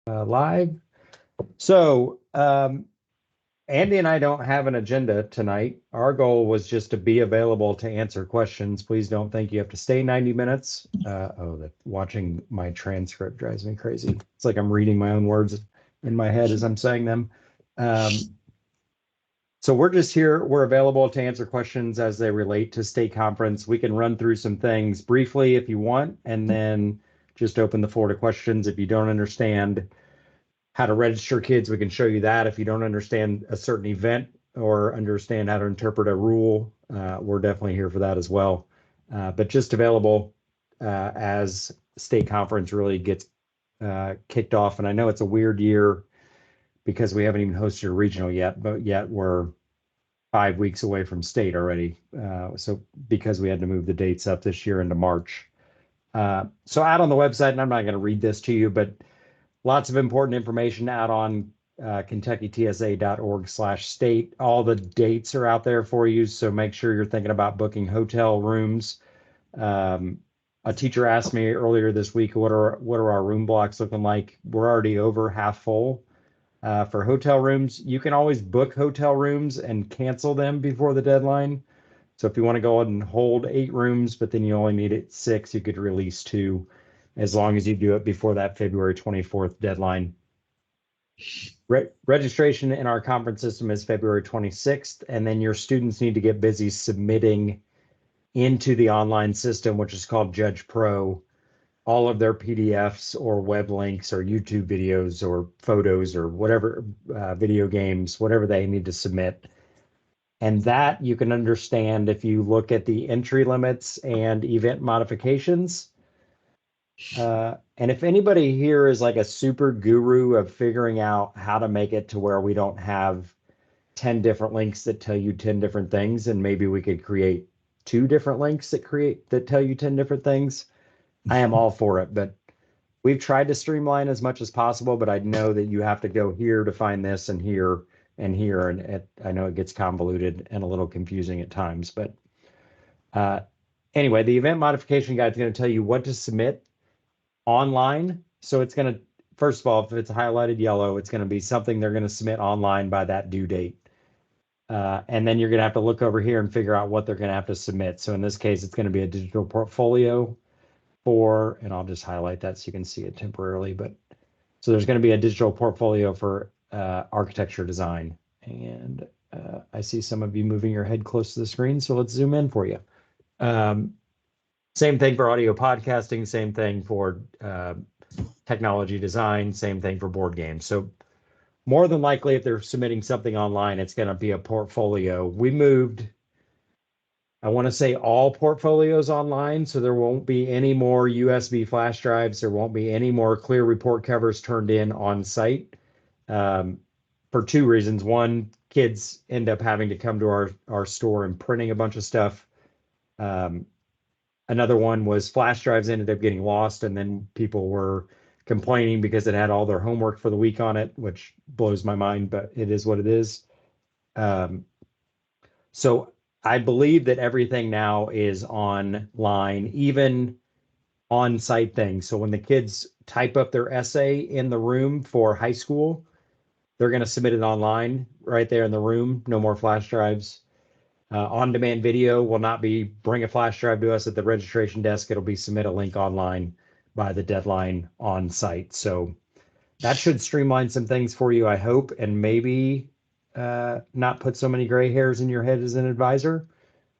Live. So, Andy and I don't have an agenda tonight. Our goal was just to be available to answer questions. Please don't think you have to stay 90 minutes. Watching my transcript drives me crazy. It's like I'm reading my own words in my head as I'm saying them. So we're just here. We're available to answer questions as they relate to state conference. We can run through some things briefly if you want, and then just open the floor to questions. If you don't understand how to register kids, we can show you that. If you don't understand a certain event or understand how to interpret a rule, we're definitely here for that as well. But just available as state conference really gets kicked off. And I know it's a weird year because we haven't even hosted a regional yet, but yet we're 5 weeks away from state already. So because we had to move the dates up this year into March. So out on the website, and I'm not going to read this to you, but lots of important information out on KentuckyTSA.org/state. All the dates are out there for you, so make sure you're thinking about booking hotel rooms. A teacher asked me earlier this week, what are our room blocks looking like? We're already over half full. For hotel rooms, you can always book hotel rooms and cancel them before the deadline. So if you want to go ahead and hold 8 rooms, but then you only need it 6, you could release 2 as long as you do it before that February 24th deadline. Registration in our conference system is February 26th, and then your students need to get busy submitting into the online system, which is called Judge Pro, all of their PDFs or web links or YouTube videos or photos or whatever, video games, whatever they need to submit. And that you can understand if you look at the entry limits and event modifications. And if anybody here is like a super guru of figuring out how to make it to where we don't have 10 different links that tell you 10 different things, and maybe we could create 2 different links that tell you 10 different things, I am all for it. But we've tried to streamline as much as possible, but I know that you have to go here to find this and here and here. And I know it gets convoluted and a little confusing at times. But anyway, the event modification guide is going to tell you what to submit online. So it's going to, first of all, if it's highlighted yellow, it's going to be something they're going to submit online by that due date. And then you're going to have to look over here and figure out what they're going to have to submit. So in this case, it's going to be a digital portfolio for, and I'll just highlight that so you can see it temporarily, but so there's going to be a digital portfolio for architecture design. And I see some of you moving your head close to the screen, so let's zoom in for you. Same thing for audio podcasting, same thing for technology design, same thing for board games. So more than likely, if they're submitting something online, it's going to be a portfolio. We moved, I want to say, all portfolios online, so there won't be any more USB flash drives. There won't be any more clear report covers turned in on site for 2 reasons. One, kids end up having to come to our store and printing a bunch of stuff. Another one was flash drives ended up getting lost, and then people were complaining because it had all their homework for the week on it, which blows my mind, but it is what it is. So I believe that everything now is online, even on-site things. So when the kids type up their essay in the room for high school, they're going to submit it online right there in the room. No more flash drives. On-demand video will not be bring a flash drive to us at the registration desk. It'll be submit a link online by the deadline on site. So that should streamline some things for you, I hope, and maybe not put so many gray hairs in your head as an advisor,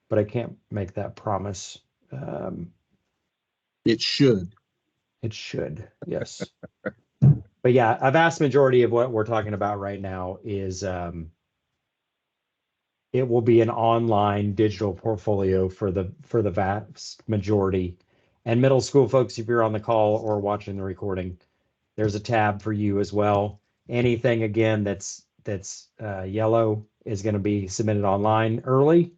but I can't make that promise. It should. It should, yes. But yeah, a vast majority of what we're talking about right now is it will be an online digital portfolio for the vast majority. And middle school folks, if you're on the call or watching the recording, there's a tab for you as well. Anything again that's yellow is going to be submitted online early.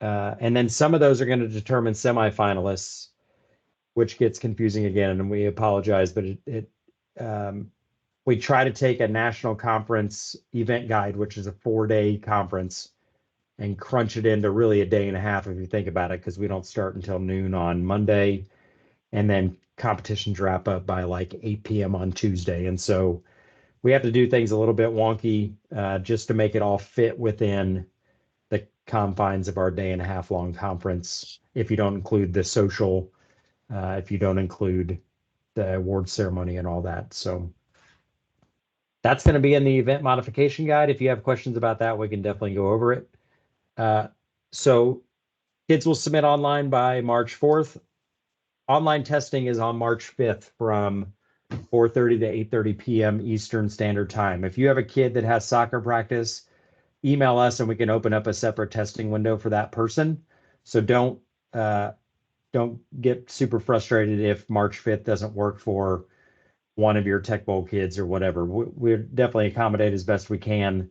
And then some of those are going to determine semifinalists, which gets confusing again, and we apologize, but we try to take a national conference event guide, which is a 4-day conference, and crunch it into really a day and a half if you think about it, because we don't start until noon on Monday, and then competitions wrap up by like 8 p.m. on Tuesday. And so we have to do things a little bit wonky just to make it all fit within the confines of our day and a half long conference. If you don't include the social, if you don't include the award ceremony and all that. So that's going to be in the event modification guide. If you have questions about that, we can definitely go over it. So kids will submit online by March 4th. Online testing is on March 5th from 4:30 to 8:30 p.m. Eastern Standard Time. If you have a kid that has soccer practice, email us and we can open up a separate testing window for that person. So don't get super frustrated if March 5th doesn't work for one of your Tech Bowl kids or whatever. We definitely accommodate as best we can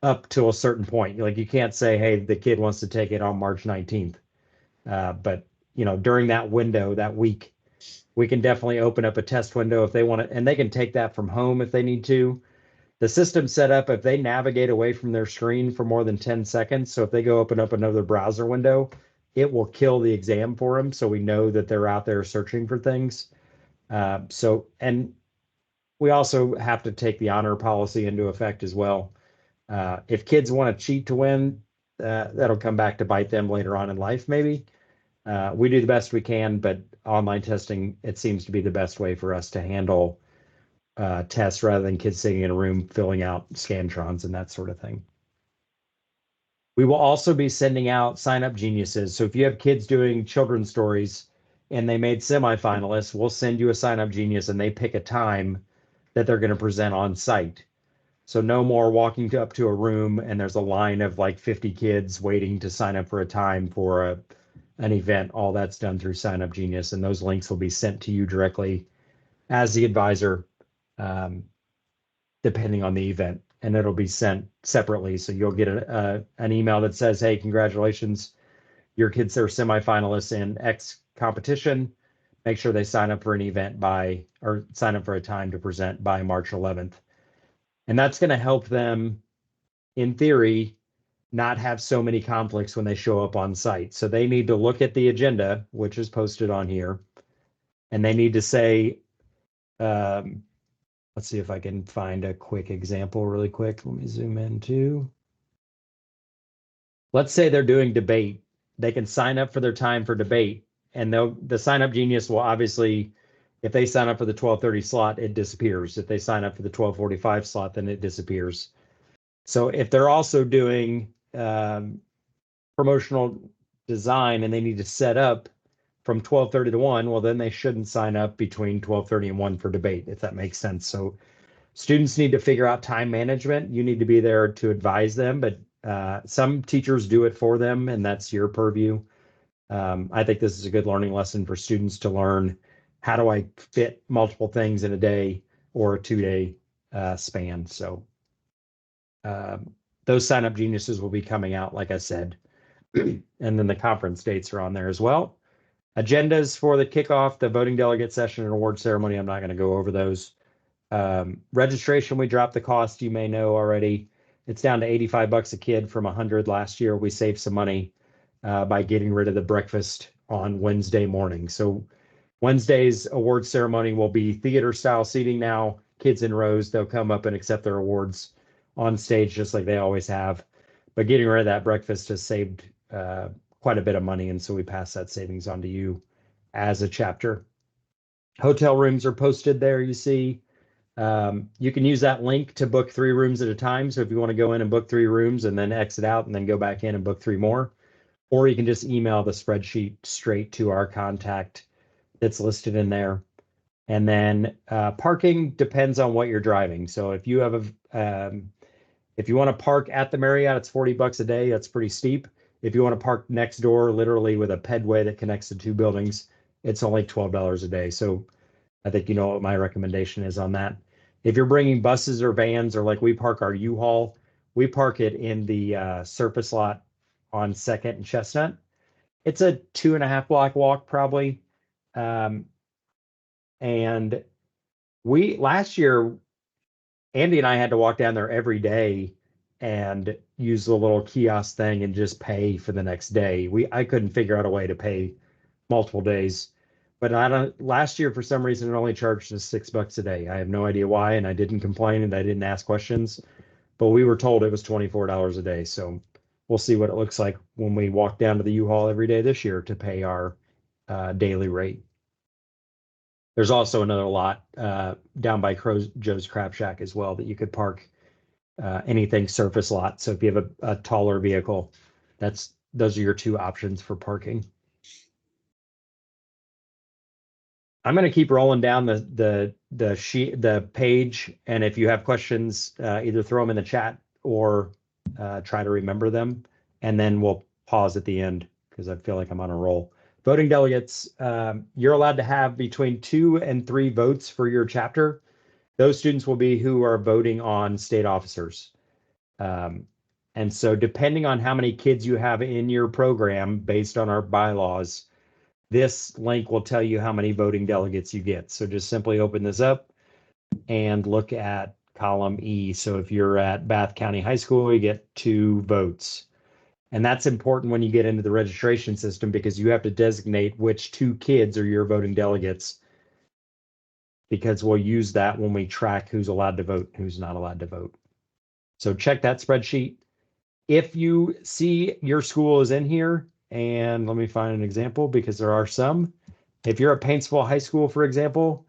up to a certain point. Like you can't say, hey, the kid wants to take it on March 19th. But during that window, that week, we can definitely open up a test window if they want to, and they can take that from home if they need to. The system's set up if they navigate away from their screen for more than 10 seconds. So if they go open up another browser window, it will kill the exam for them. So we know that they're out there searching for things. And we also have to take the honor policy into effect as well. If kids want to cheat to win, that'll come back to bite them later on in life, maybe. We do the best we can, but online testing, it seems to be the best way for us to handle tests rather than kids sitting in a room filling out Scantrons and that sort of thing. We will also be sending out sign-up geniuses. So if you have kids doing children's stories and they made semifinalists, we'll send you a sign-up genius and they pick a time that they're going to present on site. So no more walking up to a room and there's a line of like 50 kids waiting to sign up for a time for an event. All that's done through Sign Up Genius, and those links will be sent to you directly as the advisor, depending on the event, and it'll be sent separately. So you'll get an email that says, hey, congratulations, your kids are semifinalists in X competition. Make sure they sign up for an event or sign up for a time to present by March 11th. And that's going to help them, in theory, not have so many conflicts when they show up on site. So they need to look at the agenda, which is posted on here, and they need to say, let's see if I can find a quick example really quick. Let me zoom in too. Let's say they're doing debate. They can sign up for their time for debate, and the sign up genius will obviously, if they sign up for the 12:30 slot, it disappears. If they sign up for the 12:45 slot, then it disappears. So if they're also doing promotional design and they need to set up from 12:30 to 1, well, then they shouldn't sign up between 12:30 and 1 for debate, if that makes sense. So students need to figure out time management. You need to be there to advise them, but some teachers do it for them, and that's your purview. I think this is a good learning lesson for students to learn, how do I fit multiple things in a day or a 2-day span. So those sign-up geniuses will be coming out, like I said. And then the conference dates are on there as well. Agendas for the kickoff, the voting delegate session and award ceremony, I'm not going to go over those. Registration, we dropped the cost, you may know already. It's down to $85 a kid from $100 last year. We saved some money by getting rid of the breakfast on Wednesday morning. So Wednesday's award ceremony will be theater style seating now, kids in rows. They'll come up and accept their awards on stage just like they always have. But getting rid of that breakfast has saved quite a bit of money, and so we pass that savings on to you as a chapter. Hotel rooms are posted there, you see. You can use that link to book 3 rooms at a time. So if you want to go in and book 3 rooms and then exit out and then go back in and book 3 more, or you can just email the spreadsheet straight to our contact that's listed in there. And then parking depends on what you're driving. So if you have if you want to park at the Marriott, it's $40 a day. That's pretty steep. If you want to park next door, literally with a pedway that connects the 2 buildings, it's only $12 a day. So I think you know what my recommendation is on that. If you're bringing buses or vans, or like we park our U-Haul, we park it in the surface lot on 2nd and Chestnut. It's a 2.5 block walk probably. And last year, Andy and I had to walk down there every day and use the little kiosk thing and just pay for the next day. I couldn't figure out a way to pay multiple days. But I don't, last year, for some reason, it only charged us $6 a day. I have no idea why, and I didn't complain and I didn't ask questions, but we were told it was $24 a day. So we'll see what it looks like when we walk down to the U-Haul every day this year to pay our daily rate. There's also another lot down by Joe's Crab Shack as well that you could park anything surface lot. So if you have a taller vehicle, those are your two options for parking. I'm going to keep rolling down the page, and if you have questions, either throw them in the chat or try to remember them, and then we'll pause at the end because I feel like I'm on a roll. Voting delegates, you're allowed to have between 2 and 3 votes for your chapter. Those students will be who are voting on state officers. And so depending on how many kids you have in your program, based on our bylaws, this link will tell you how many voting delegates you get. So just simply open this up and look at column E. So if you're at Bath County High School, you get 2 votes. And that's important when you get into the registration system because you have to designate which 2 kids are your voting delegates, because we'll use that when we track who's allowed to vote, who's not allowed to vote. So check that spreadsheet. If you see your school is in here, and let me find an example because there are some. If you're at Paintsville High School, for example,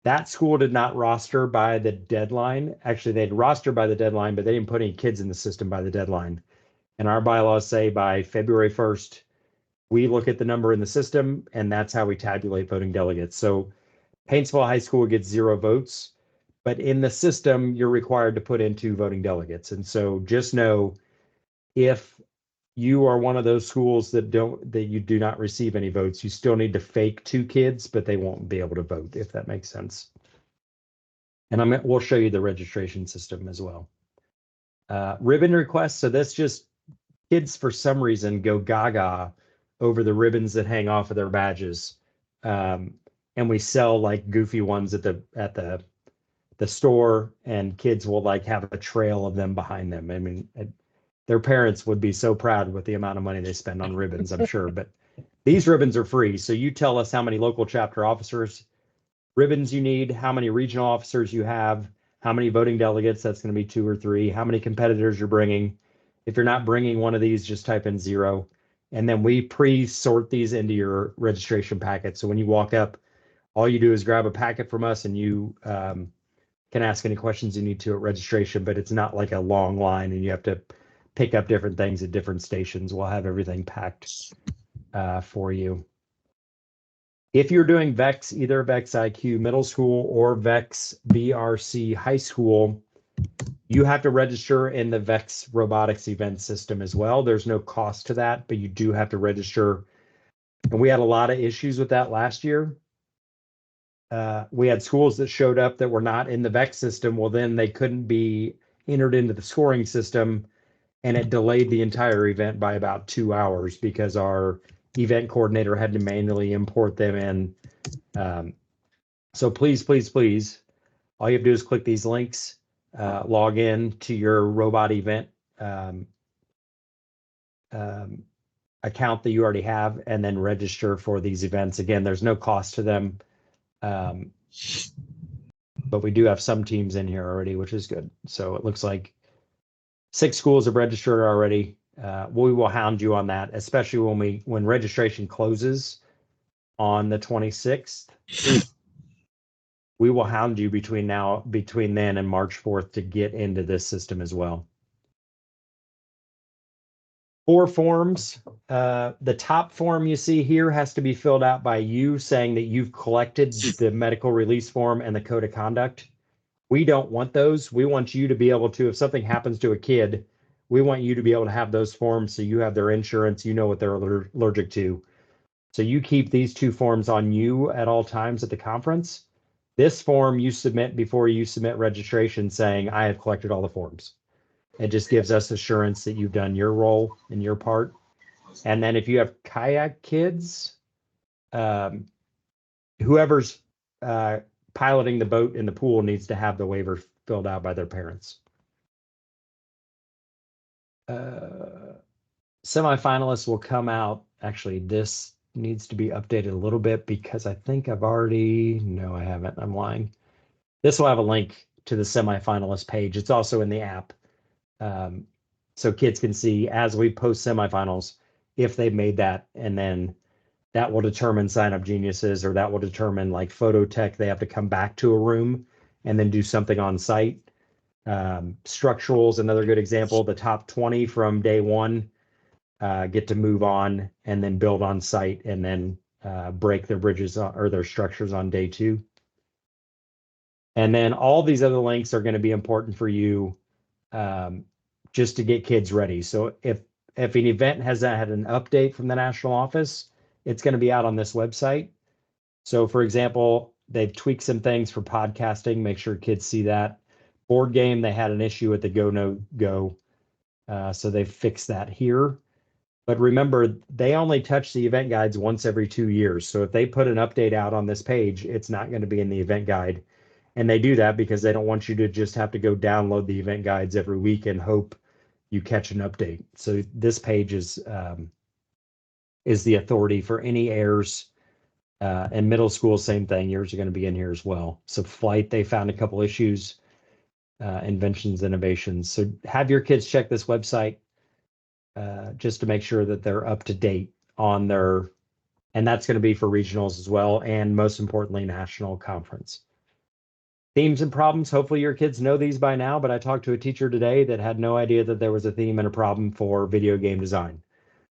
that school did not roster by the deadline. Actually, they'd roster by the deadline, but they didn't put any kids in the system by the deadline. And our bylaws say by February 1st, we look at the number in the system, and that's how we tabulate voting delegates. So Paintsville High School gets 0 votes, but in the system, you're required to put in 2 voting delegates. And so just know, if you are one of those schools that you do not receive any votes, you still need to fake 2 kids, but they won't be able to vote, if that makes sense. And we'll show you the registration system as well. Ribbon requests. So that's just kids for some reason go gaga over the ribbons that hang off of their badges. And we sell like goofy ones at the store, and kids will like have a trail of them behind them. I mean, their parents would be so proud with the amount of money they spend on ribbons, I'm sure. But these ribbons are free. So you tell us how many local chapter officers ribbons you need, how many regional officers you have, how many voting delegates, that's going to be 2 or 3, how many competitors you're bringing. If you're not bringing one of these, just type in 0. And then we pre-sort these into your registration packet. So when you walk up, all you do is grab a packet from us, and you can ask any questions you need to at registration, but it's not like a long line and you have to pick up different things at different stations. We'll have everything packed for you. If you're doing VEX, either VEX IQ middle school or VEX VRC high school, you have to register in the VEX robotics event system as well. There's no cost to that, but you do have to register. And we had a lot of issues with that last year. We had schools that showed up that were not in the VEX system. Well, then they couldn't be entered into the scoring system, and it delayed the entire event by about 2 hours because our event coordinator had to manually import them in. So please, please, please, all you have to do is click these links, log in to your robot event account that you already have, and then register for these events. Again, there's no cost to them. But we do have some teams in here already, which is good. So it looks like 6 schools have registered already. We will hound you on that, especially when registration closes on the 26th. We will hound you between then and March 4th to get into this system as well. 4 forms. The top form you see here has to be filled out by you, saying that you've collected the medical release form and the code of conduct. We don't want those. We want you to be able to, if something happens to a kid, we want you to be able to have those forms so you have their insurance, you know what they're allergic to. So you keep these 2 forms on you at all times at the conference. This form you submit before you submit registration, saying, I have collected all the forms. It just gives us assurance that you've done your role and your part. And then if you have kayak kids, whoever's piloting the boat in the pool needs to have the waiver filled out by their parents. Semifinalists will come out actually this needs to be updated a little bit because I think I've already, no, I haven't. I'm lying. This will have a link to the semifinalist page. It's also in the app. So kids can see as we post semifinals, if they've made that, and then that will determine sign up geniuses, or that will determine like photo tech. They have to come back to a room and then do something on site. Structural is another good example. The top 20 from day one get to move on and then build on site and then break their bridges or their structures on day 2. And then all these other links are going to be important for you just to get kids ready. So if an event has had an update from the national office, it's going to be out on this website. So for example, they've tweaked some things for podcasting. Make sure kids see that. Board game, they had an issue with the go, no go. So they've fixed that here. But remember, they only touch the event guides once every 2 years. So if they put an update out on this page, it's not going to be in the event guide. And they do that because they don't want you to just have to go download the event guides every week and hope you catch an update. So this page is the authority for any errors. And middle school, same thing. Yours are going to be in here as well. So flight, they found a couple issues, inventions, innovations. So have your kids check this website just to make sure that they're up to date on their, and that's going to be for regionals as well. And most importantly, national conference. Themes and problems. Hopefully your kids know these by now, but I talked to a teacher today that had no idea that there was a theme and a problem for video game design.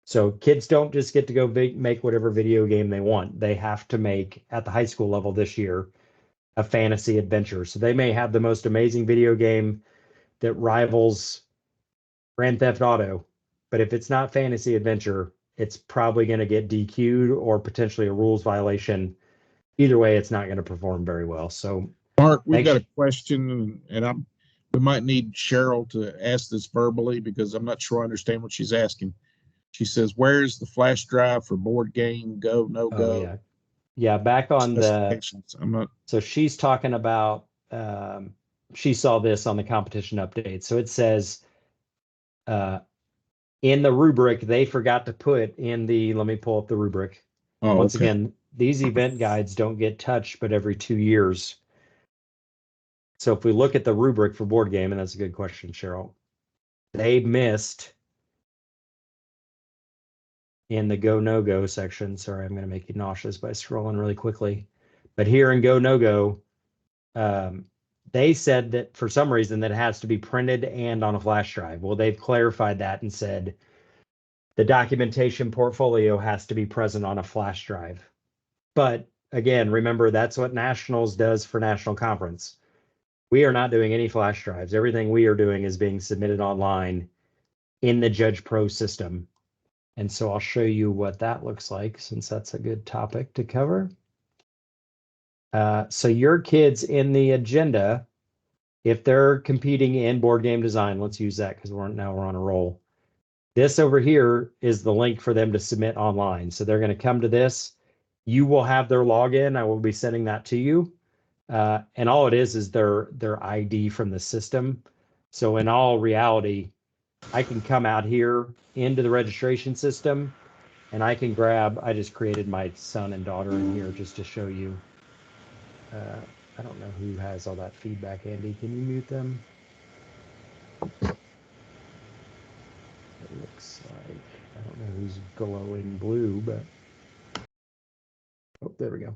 So kids don't just get to go make whatever video game they want. They have to make, at the high school level this year, a fantasy adventure. So they may have the most amazing video game that rivals Grand Theft Auto, but if it's not fantasy adventure, it's probably going to get DQ'd or potentially a rules violation. Either way, it's not going to perform very well. So Mark, we've got a question, and we might need Cheryl to ask this verbally because I'm not sure I understand what she's asking. She says, "Where's the flash drive for board game? Go, no go?" Oh, yeah. Back on the. I'm not. So she's talking about. She saw this on the competition update. So it says, in the rubric, they forgot to put in the. Let me pull up the rubric. Oh, Once okay. again, these event guides don't get touched, but every 2 years. So if we look at the rubric for board game, and that's a good question, Cheryl, they missed in the go, no go section. Sorry, I'm going to make you nauseous by scrolling really quickly. But here in go, no go, they said that for some reason that it has to be printed and on a flash drive. Well, they've clarified that and said the documentation portfolio has to be present on a flash drive. But again, remember, that's what Nationals does for National Conference. We are not doing any flash drives. Everything we are doing is being submitted online in the Judge Pro system. And so I'll show you what that looks like, since that's a good topic to cover. So your kids in the agenda, if they're competing in board game design, let's use that because we're on a roll. This over here is the link for them to submit online. So they're going to come to this. You will have their login. I will be sending that to you. And all it is their ID from the system. So in all reality, I can come out here into the registration system and I can grab, I just created my son and daughter in here just to show you. I don't know who has all that feedback, Andy. Can you mute them? It looks like, I don't know who's glowing blue, but, oh, there we go.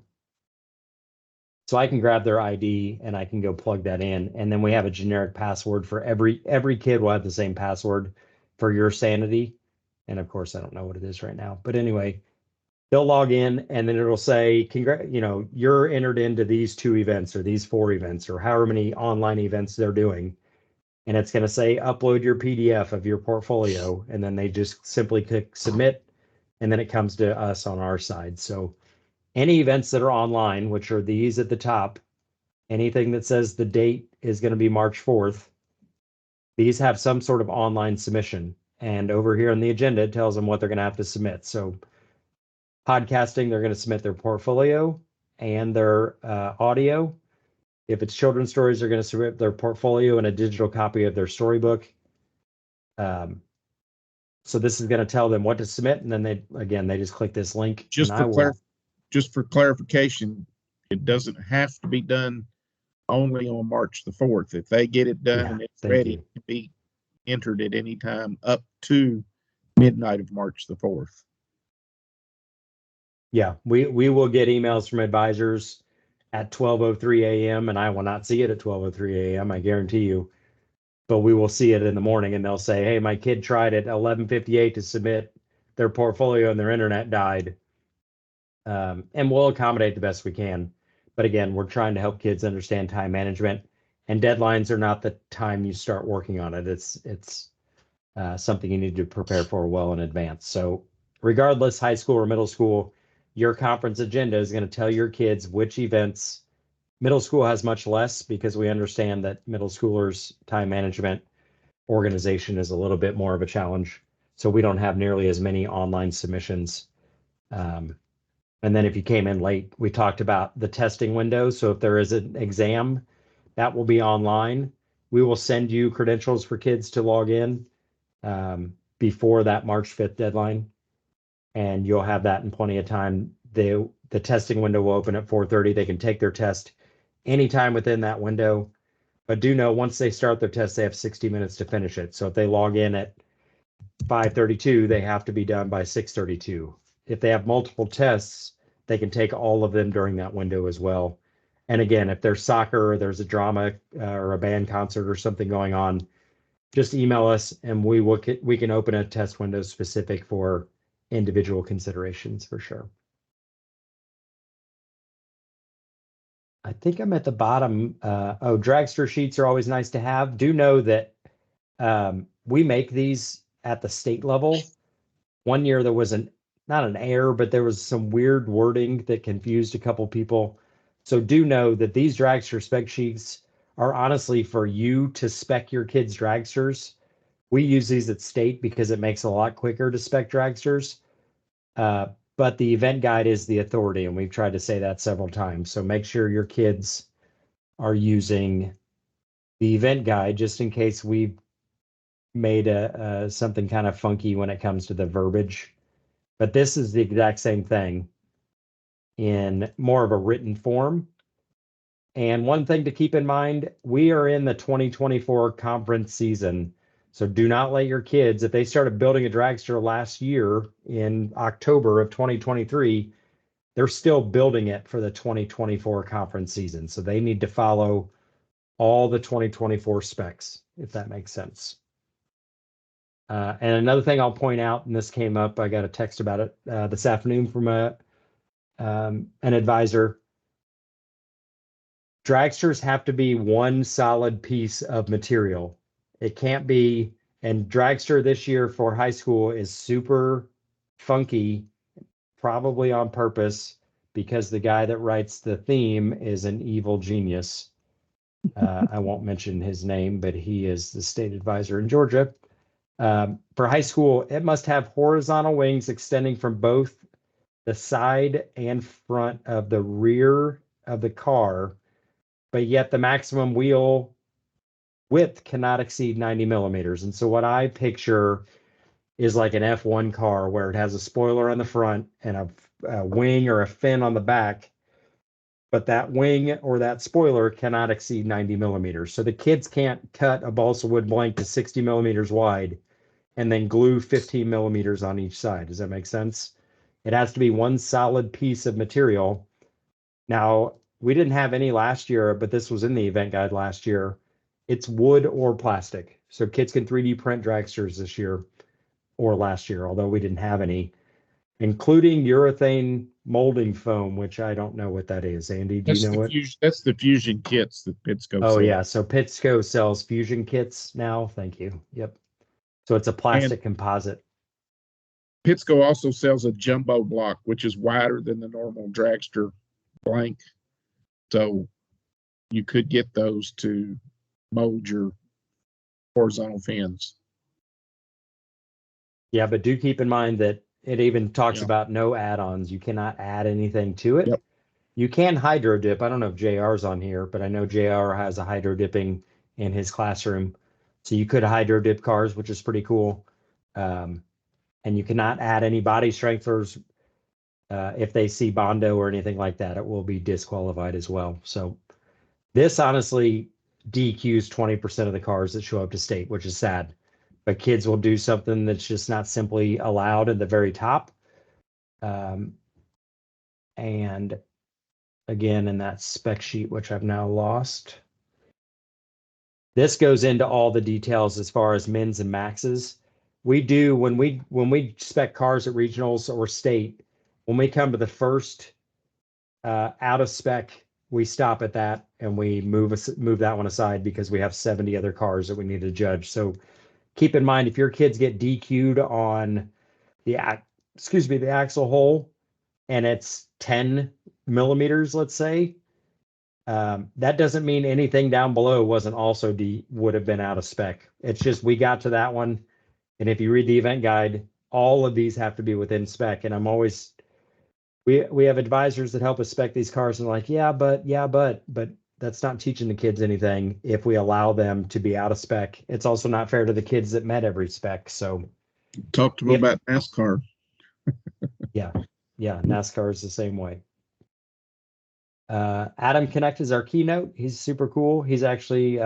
So I can grab their ID and I can go plug that in. And then we have a generic password for every kid will have the same password for your sanity. And of course, I don't know what it is right now, but anyway, they'll log in and then it'll say, you're entered into these 2 events or these 4 events or however many online events they're doing. And it's going to say, upload your PDF of your portfolio. And then they just simply click submit. And then it comes to us on our side. So any events that are online, which are these at the top, anything that says the date is going to be March 4th, these have some sort of online submission. And over here on the agenda, it tells them what they're going to have to submit. So podcasting, they're going to submit their portfolio and their audio. If it's children's stories, they're going to submit their portfolio and a digital copy of their storybook. So this is going to tell them what to submit, and then they just click this link, and I will. Just for clarification, it doesn't have to be done only on March the 4th. If they get it done and it's ready to be entered at any time up to midnight of March the 4th. Yeah, we will get emails from advisors at 12:03 a.m. and I will not see it at 12:03 a.m. I guarantee you. But we will see it in the morning, and they'll say, "Hey, my kid tried at 11:58 to submit their portfolio and their internet died." And we'll accommodate the best we can. But again, we're trying to help kids understand time management, and deadlines are not the time you start working on it. It's something you need to prepare for well in advance. So regardless, high school or middle school, your conference agenda is going to tell your kids which events. Middle school has much less because we understand that middle schoolers' time management organization is a little bit more of a challenge. So we don't have nearly as many online submissions. And then if you came in late, we talked about the testing window. So if there is an exam, that will be online. We will send you credentials for kids to log in before that March 5th deadline. And you'll have that in plenty of time. The testing window will open at 4:30. They can take their test anytime within that window. But do know once they start their test, they have 60 minutes to finish it. So if they log in at 5:32, they have to be done by 6:32. If they have multiple tests, they can take all of them during that window as well. And again, if there's soccer or there's a drama or a band concert or something going on, just email us and we can open a test window specific for individual considerations for sure. I think I'm at the bottom. Dragster sheets are always nice to have. Do know that we make these at the state level. One year there was not an error, but there was some weird wording that confused a couple people. So do know that these dragster spec sheets are honestly for you to spec your kids' dragsters. We use these at state because it makes it a lot quicker to spec dragsters. But the event guide is the authority, and we've tried to say that several times. So make sure your kids are using the event guide just in case we've made something kind of funky when it comes to the verbiage. But this is the exact same thing in more of a written form. And one thing to keep in mind, we are in the 2024 conference season. So do not let your kids, if they started building a dragster last year in October of 2023, they're still building it for the 2024 conference season. So they need to follow all the 2024 specs, if that makes sense. And another thing I'll point out, and this came up, I got a text about it this afternoon from an advisor. Dragsters have to be one solid piece of material. It can't be, and dragster this year for high school is super funky, probably on purpose, because the guy that writes the theme is an evil genius. I won't mention his name, but he is the state advisor in Georgia. For high school, it must have horizontal wings extending from both the side and front of the rear of the car, but yet the maximum wheel width cannot exceed 90 millimeters. And so what I picture is like an F1 car where it has a spoiler on the front and a wing or a fin on the back, but that wing or that spoiler cannot exceed 90 millimeters. So the kids can't cut a balsa wood blank to 60 millimeters wide and then glue 15 millimeters on each side. Does that make sense? It has to be one solid piece of material. Now, we didn't have any last year, but this was in the event guide last year. It's wood or plastic. So kids can 3D print dragsters this year or last year, although we didn't have any, including urethane molding foam, which I don't know what that is. Andy, do you know what? That's the fusion kits that Pittsco Oh, sells. yeah. So Pittsco sells fusion kits now. Thank you. Yep. So it's a plastic composite. Pittsco also sells a jumbo block, which is wider than the normal dragster blank. So you could get those to mold your horizontal fins. Yeah, but do keep in mind that it even talks about no add-ons. You cannot add anything to it. Yep. You can hydro dip. I don't know if JR's on here, but I know JR has a hydro dipping in his classroom. So you could hydro dip cars, which is pretty cool. And you cannot add any body strengtheners. If they see Bondo or anything like that, it will be disqualified as well. So this honestly DQs 20% of the cars that show up to state, which is sad. But kids will do something that's just not simply allowed at the very top. And again, in that spec sheet, which I've now lost, this goes into all the details as far as mins and maxes. We do when we spec cars at regionals or state, when we come to the first out of spec, we stop at that and we move that one aside because we have 70 other cars that we need to judge. So keep in mind, if your kids get DQ'd on the axle hole and it's 10 millimeters, let's say, that doesn't mean anything down below wasn't also would have been out of spec. It's just we got to that one, and if you read the event guide, all of these have to be within spec. And I'm always we have advisors that help us spec these cars and like, but that's not teaching the kids anything if we allow them to be out of spec. It's also not fair to the kids that met every spec. So talk to them about NASCAR. Yeah, NASCAR is the same way. Adam Connect is our keynote. He's super cool. He's actually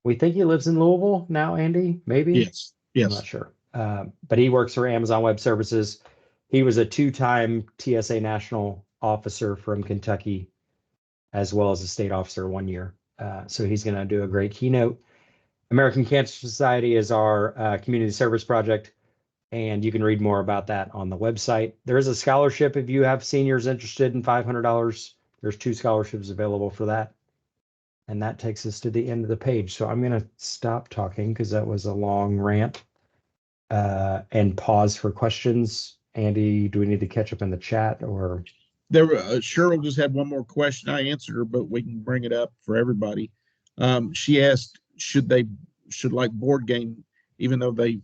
we think he lives in Louisville now, Andy, maybe? Yes. I'm not sure. But he works for Amazon Web Services. He was a 2-time TSA national officer from Kentucky, as well as a state officer 1 year. So he's going to do a great keynote. American Cancer Society is our community service project, and you can read more about that on the website. There is a scholarship if you have seniors interested in $500. There's 2 scholarships available for that. And that takes us to the end of the page. So I'm going to stop talking because that was a long rant and pause for questions. Andy, do we need to catch up in the chat or? Cheryl just had one more question. I answered her, but we can bring it up for everybody. She asked, should like board game, even though they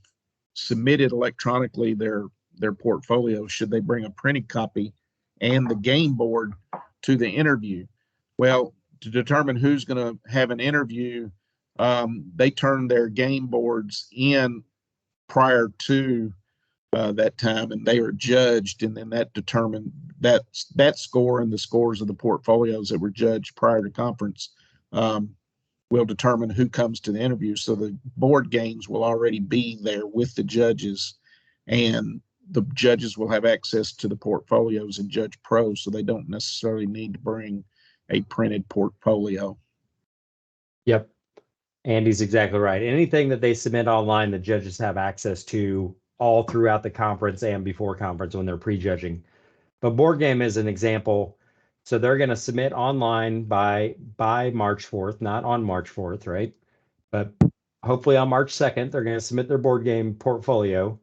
submitted electronically their portfolio, should they bring a printed copy and the game board to the interview? Well, to determine who's going to have an interview, they turn their game boards in prior to that time, and they are judged, and then that determined that score and the scores of the portfolios that were judged prior to conference will determine who comes to the interview. So the board games will already be there with the judges, and the judges will have access to the portfolios in Judge Pro, so they don't necessarily need to bring a printed portfolio. Yep. Andy's exactly right. Anything that they submit online, the judges have access to all throughout the conference and before conference when they're prejudging. But board game is an example. So they're going to submit online by March 4th, not on March 4th, right? But hopefully on March 2nd, they're going to submit their board game portfolio.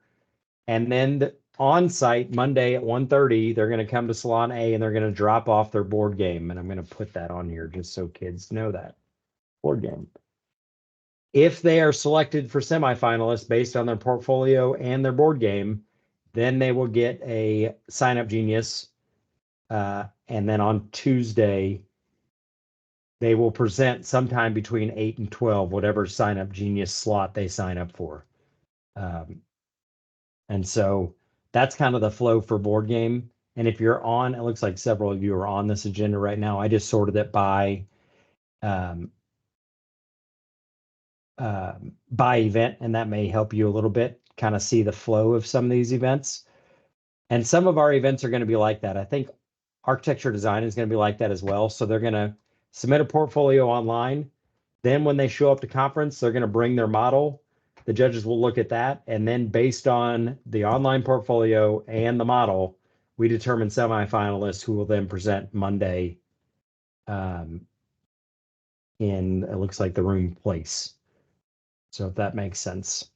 And then on site Monday at 1:30, they're going to come to Salon A and they're going to drop off their board game. And I'm going to put that on here just so kids know that. Board game. If they are selected for semifinalists based on their portfolio and their board game, then they will get a Sign Up Genius. And then on Tuesday, they will present sometime between 8 and 12, whatever Sign Up Genius slot they sign up for. And so that's kind of the flow for board game. And if you're on, it looks like several of you are on this agenda right now. I just sorted it by event, and that may help you a little bit kind of see the flow of some of these events. And some of our events are going to be like that. I think architecture design is going to be like that as well. So they're going to submit a portfolio online. Then when they show up to conference, they're going to bring their model. The judges will look at that. And then based on the online portfolio and the model, we determine semifinalists who will then present Monday in, it looks like, the room place. So if that makes sense.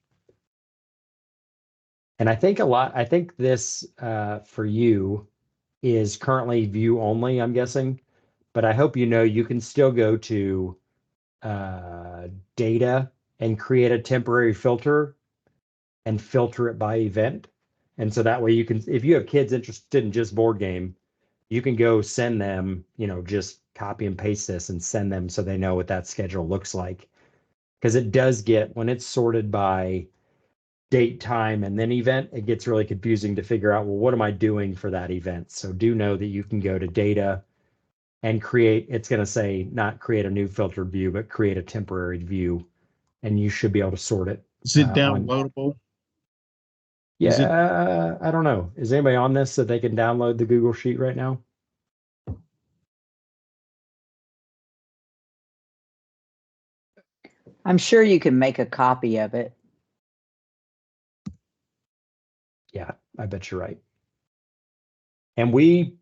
And I think this for you is currently view only, I'm guessing, but I hope you know you can still go to data and create a temporary filter and filter it by event. And so that way you can, if you have kids interested in just board game, you can go send them, just copy and paste this and send them so they know what that schedule looks like. Because it does get, when it's sorted by date, time, and then event, it gets really confusing to figure out, well, what am I doing for that event? So do know that you can go to data and create, it's going to say not create a new filtered view, but create a temporary view, and you should be able to sort it. Is it On, downloadable? Is it? yeah, I don't know. Is anybody on this so they can download the Google Sheet right now? I'm sure you can make a copy of it. Yeah, I bet you're right. And we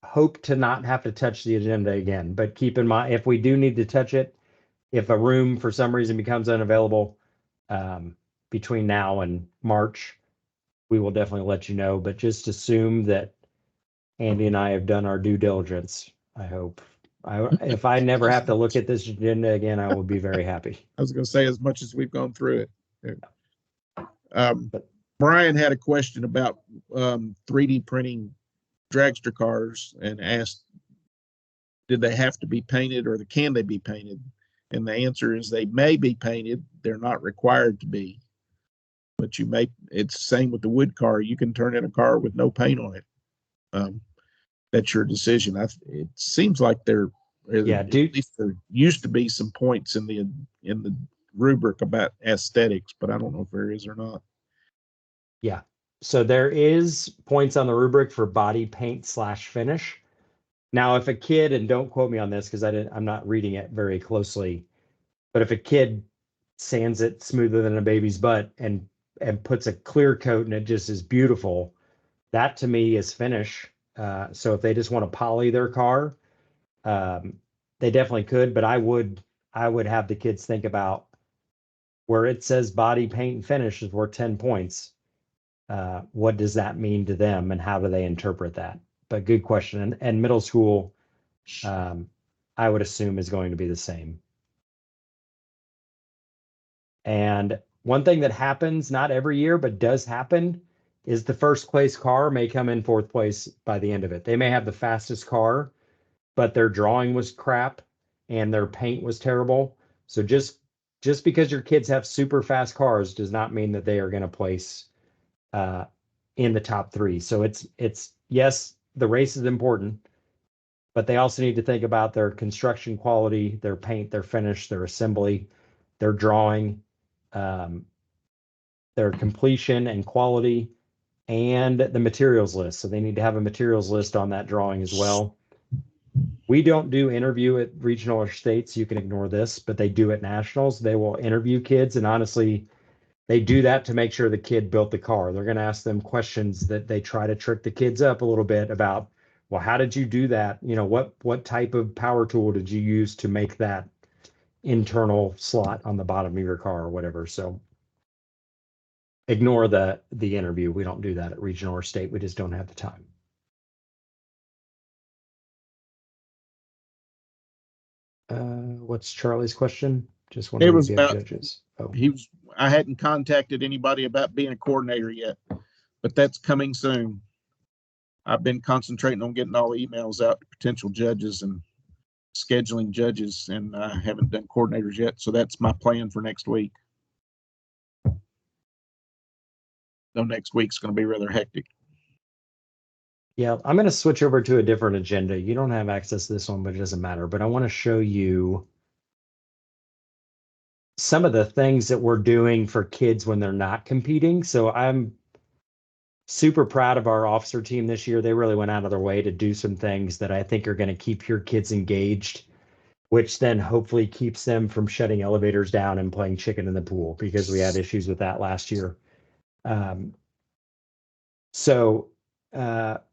hope to not have to touch the agenda again, but keep in mind, if we do need to touch it, if a room for some reason becomes unavailable between now and March, we will definitely let you know, but just assume that Andy and I have done our due diligence, I hope. If I never have to look at this agenda again, I will be very happy. I was going to say, as much as we've gone through it. Brian had a question about 3D printing dragster cars and asked, did they have to be painted or can they be painted? And the answer is they may be painted. They're not required to be. But you may, it's the same with the wood car. You can turn in a car with no paint on it. That's your decision. It seems like there used to be some points in the rubric about aesthetics, but I don't know if there is or not. Yeah. So there is points on the rubric for body paint / finish. Now, if a kid, and don't quote me on this because I'm not reading it very closely, but if a kid sands it smoother than a baby's butt and puts a clear coat and it just is beautiful, that to me is finish. So if they just want to poly their car, they definitely could. But I would have the kids think about where it says body paint and finish is worth 10 points. What does that mean to them and how do they interpret that? But good question. And middle school, I would assume is going to be the same. And one thing that happens, not every year, but does happen, is the first place car may come in fourth place by the end of it. They may have the fastest car, but their drawing was crap and their paint was terrible. So just because your kids have super fast cars does not mean that they are going to place in the top 3. So it's yes, the race is important, but they also need to think about their construction quality, their paint, their finish, their assembly, their drawing, their completion and quality, and the materials list. So they need to have a materials list on that drawing as well. We don't do interview at regional or states. You can ignore this, but they do at nationals. They will interview kids, and honestly, they do that to make sure the kid built the car. They're going to ask them questions that they try to trick the kids up a little bit about, well, how did you do that? You know, what type of power tool did you use to make that internal slot on the bottom of your car or whatever? So ignore the interview. We don't do that at regional or state. We just don't have the time. What's Charlie's question? Just wondering if you have judges. Oh, I hadn't contacted anybody about being a coordinator yet, but that's coming soon. I've been concentrating on getting all the emails out to potential judges and scheduling judges, and I haven't done coordinators yet. So that's my plan for next week. Though next week's going to be rather hectic. Yeah, I'm going to switch over to a different agenda. You don't have access to this one, but it doesn't matter. But I want to show you some of the things that we're doing for kids when they're not competing. So I'm super proud of our officer team this year. They really went out of their way to do some things that I think are going to keep your kids engaged, which then hopefully keeps them from shutting elevators down and playing chicken in the pool, because we had issues with that last year.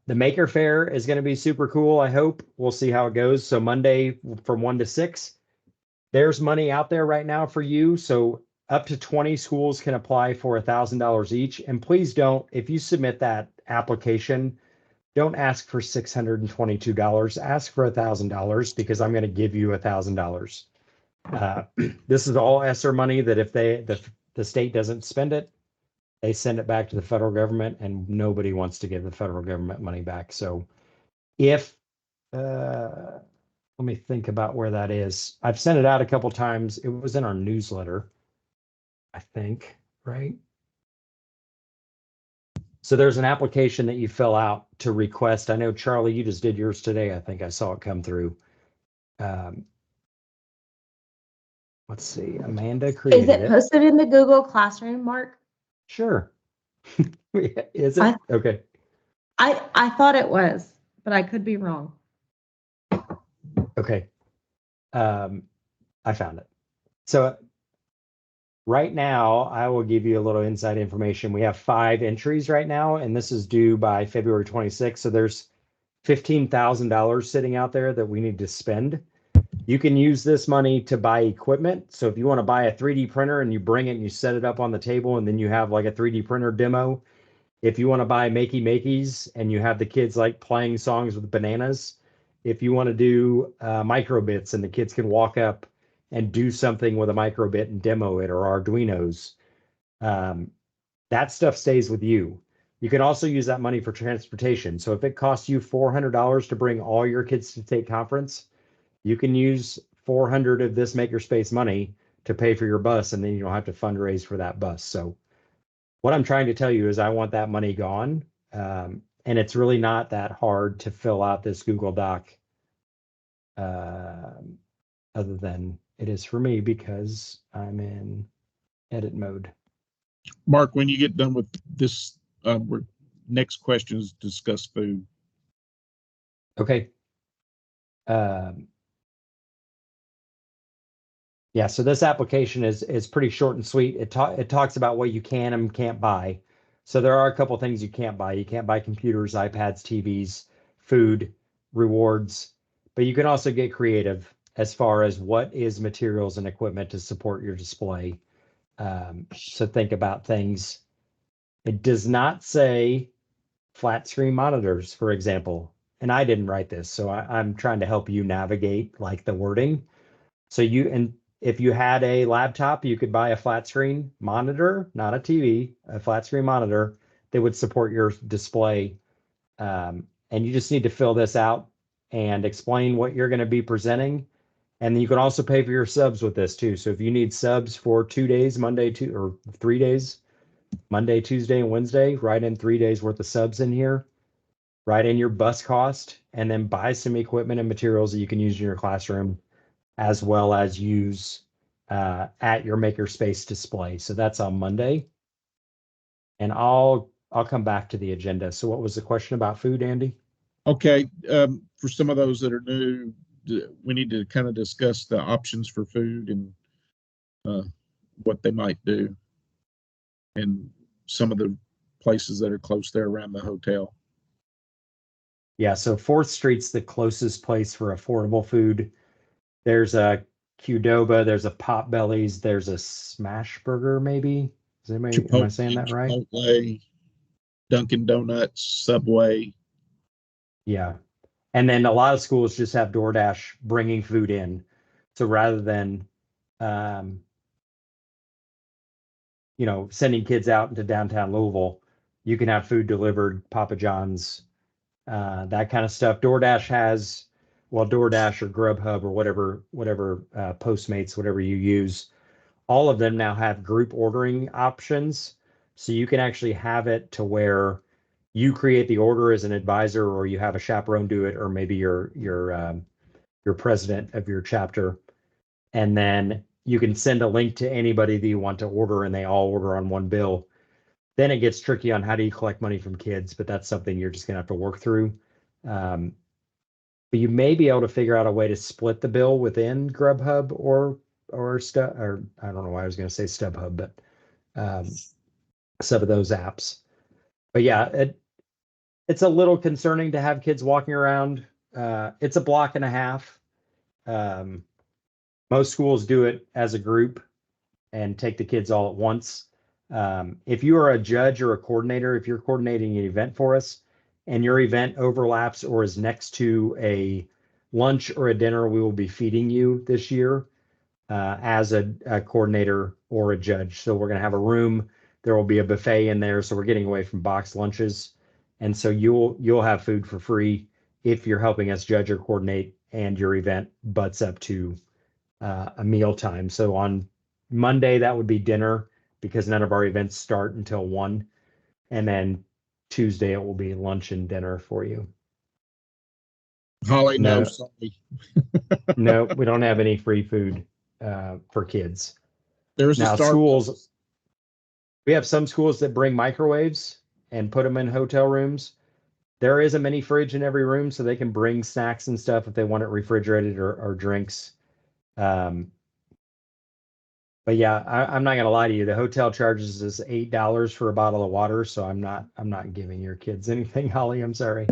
The Maker Fair is going to be super cool. I hope we'll see how it goes. So Monday from 1 to 6, there's money out there right now for you. So up to 20 schools can apply for $1,000 each. And please don't, if you submit that application, don't ask for $622. Ask for $1,000, because I'm going to give you $1,000. This is all ESSER money that if the state doesn't spend it, they send it back to the federal government, and nobody wants to give the federal government money back. So if, let me think about where that is. I've sent it out a couple times. It was in our newsletter, I think. right? So there's an application that you fill out to request. I know, Charlie, you just did yours today. I think I saw it come through. Let's see. Amanda Is created it it. posted in the Google Classroom, Mark? Sure. Is I- it? Okay. I thought it was, but I could be wrong. Okay. I found it. So right now, I will give you a little inside information. We have 5 entries right now, and this is due by February 26th. So there's $15,000 sitting out there that we need to spend. You can use this money to buy equipment. So if you want to buy a 3D printer and you bring it and you set it up on the table and then you have like a 3D printer demo. If you want to buy makey makeys and you have the kids like playing songs with bananas. If you want to do microbits and the kids can walk up and do something with a microbit and demo it, or Arduinos, that stuff stays with you. You can also use that money for transportation. So if it costs you $400 to bring all your kids to take conference, you can use 400 of this Makerspace money to pay for your bus, and then you don't have to fundraise for that bus. So what I'm trying to tell you is I want that money gone. And it's really not that hard to fill out this Google Doc, other than it is for me because I'm in edit mode. Mark, when you get done with this, next question is discuss food. Okay. Yeah, so this application is pretty short and sweet. It talks about what you can and can't buy. So there are a couple things you can't buy. You can't buy computers, iPads, TVs, food, rewards, but you can also get creative as far as what is materials and equipment to support your display. So think about things. It does not say flat screen monitors, for example, and I didn't write this, so I'm trying to help you navigate like the wording. So if you had a laptop, you could buy a flat screen monitor, not a TV, a flat screen monitor that would support your display. And you just need to fill this out and explain what you're going to be presenting. And then you can also pay for your subs with this too. So if you need subs for 2 days, or 3 days, Monday, Tuesday, and Wednesday, write in 3 days worth of subs in here, write in your bus cost, and then buy some equipment and materials that you can use in your classroom, as well as use at your Makerspace display. So that's on Monday. And I'll come back to the agenda. So what was the question about food, Andy? Okay, for some of those that are new, we need to kind of discuss the options for food and what they might do, and some of the places that are close there around the hotel. Yeah, so 4th Street's the closest place for affordable food. There's a Qdoba, there's a Potbelly's, there's a Smash Burger, maybe. Am I saying that right? Chipotle, Dunkin' Donuts, Subway. Yeah. And then a lot of schools just have DoorDash bringing food in. So rather than, sending kids out into downtown Louisville, you can have food delivered, Papa John's, that kind of stuff. DoorDash or Grubhub or whatever, Postmates, whatever you use, all of them now have group ordering options. So you can actually have it to where you create the order as an advisor, or you have a chaperone do it, or maybe your president of your chapter. And then you can send a link to anybody that you want to order, and they all order on one bill. Then it gets tricky on how do you collect money from kids, but that's something you're just gonna have to work through. But you may be able to figure out a way to split the bill within Grubhub or I don't know why I was going to say StubHub, but some of those apps. But yeah, it's a little concerning to have kids walking around. It's a block and a half. Most schools do it as a group and take the kids all at once. If you are a judge or a coordinator, if you're coordinating an event for us and your event overlaps or is next to a lunch or a dinner we will be feeding you this year, as a coordinator or a judge. So we're going to have a room. There will be a buffet in there. So we're getting away from box lunches. And so you'll have food for free if you're helping us judge or coordinate and your event butts up to a meal time. So on Monday, that would be dinner. because none of our events start until 1. And then Tuesday it will be lunch and dinner for you. Holly, no, No. sorry. No, we don't have any free food for kids. There's a Now, Starbucks. schools, we have some schools that bring microwaves and put them in hotel rooms. There is a mini fridge in every room, so they can bring snacks and stuff if they want it refrigerated or drinks. But yeah, I'm not gonna lie to you. The hotel charges us $8 for a bottle of water, so I'm not giving your kids anything, Holly. I'm sorry.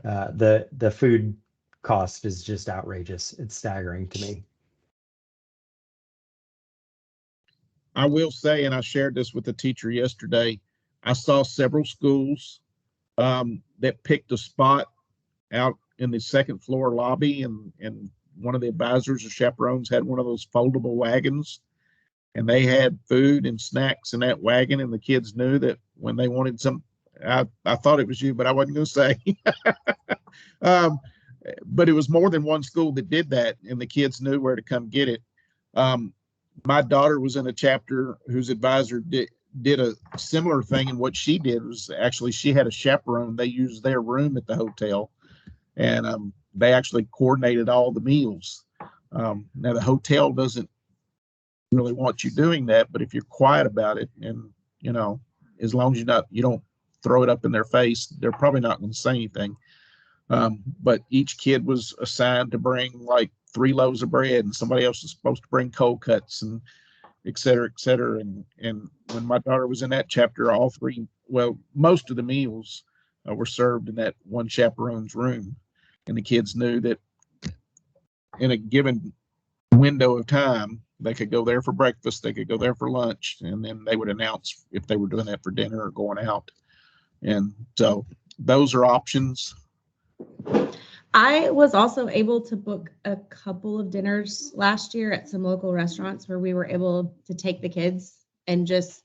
The food cost is just outrageous. It's staggering to me. I will say, and I shared this with the teacher yesterday, I saw several schools that picked a spot out in the second floor lobby, and one of the advisors or chaperones had one of those foldable wagons, and they had food and snacks in that wagon, and the kids knew that when they wanted some, I thought it was you, but I wasn't going to say. But it was more than one school that did that, and the kids knew where to come get it. My daughter was in a chapter whose advisor did a similar thing, and what she did was actually she had a chaperone. They used their room at the hotel, and they actually coordinated all the meals. Now the hotel doesn't really want you doing that, but if you're quiet about it, and as long as you don't throw it up in their face, they're probably not going to say anything. But each kid was assigned to bring like 3 loaves of bread, and somebody else was supposed to bring cold cuts, and et cetera, et cetera. And when my daughter was in that chapter, most of the meals were served in that one chaperone's room. And the kids knew that in a given window of time, they could go there for breakfast, they could go there for lunch, and then they would announce if they were doing that for dinner or going out. And so those are options. I was also able to book a couple of dinners last year at some local restaurants where we were able to take the kids and just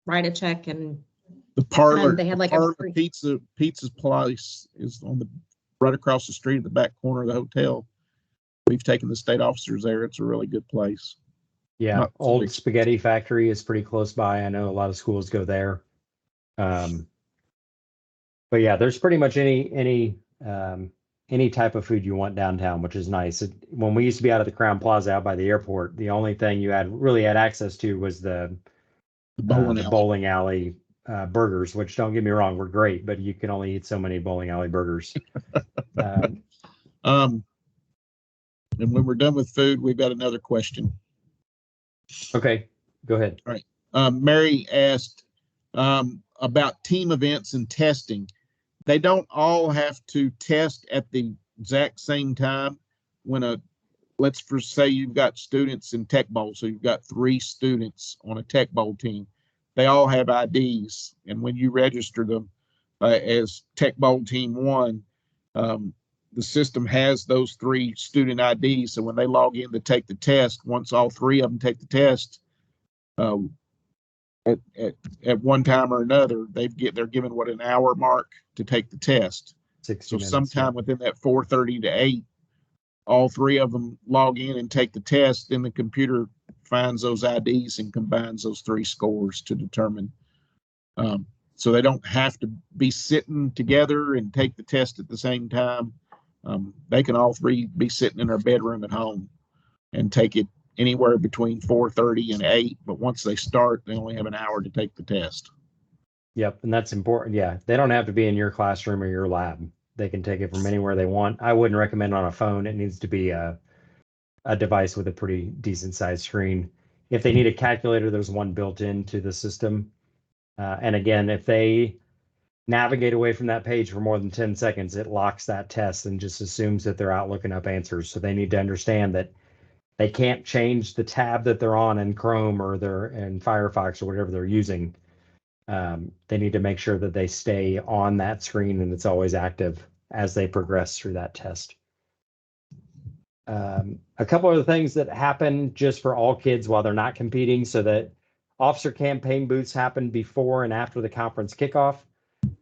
write a check, and The parlor, they had like parlor a free. pizza's place is on the right across the street at the back corner of the hotel. We've taken the state officers there. It's a really good place. Yeah, Not so Old big. Spaghetti Factory is pretty close by. I know a lot of schools go there. But yeah, there's pretty much any type of food you want downtown, which is nice. When we used to be out at the Crown Plaza out by the airport, the only thing you really had access to was the bowling alley burgers, which, don't get me wrong, were great, but you can only eat so many bowling alley burgers. And when we're done with food, we've got another question. Okay, go ahead. All right. Mary asked about team events and testing. They don't all have to test at the exact same time. Let's say you've got students in Tech Bowl, so you've got 3 students on a Tech Bowl team. They all have IDs, and when you register them as Tech Bowl Team 1, the system has those 3 student IDs. So when they log in to take the test, once all 3 of them take the test, at one time or another, they're given an hour mark to take the test. 60 so minutes, sometime within that 4:30 to 8, all 3 of them log in and take the test. Then the computer finds those IDs and combines those 3 scores to determine. So they don't have to be sitting together and take the test at the same time. They can all 3 be sitting in their bedroom at home and take it anywhere between 4:30 and 8. But once they start, they only have an hour to take the test. Yep, and that's important. Yeah, they don't have to be in your classroom or your lab. They can take it from anywhere they want. I wouldn't recommend on a phone. It needs to be a device with a pretty decent sized screen. If they need a calculator, there's one built into the system. And again, if they navigate away from that page for more than 10 seconds, it locks that test and just assumes that they're out looking up answers. So they need to understand that they can't change the tab that they're on in Chrome or they're in Firefox or whatever they're using. They need to make sure that they stay on that screen and it's always active as they progress through that test. A couple of the things that happen just for all kids while they're not competing, so that officer campaign booths happen before and after the conference kickoff.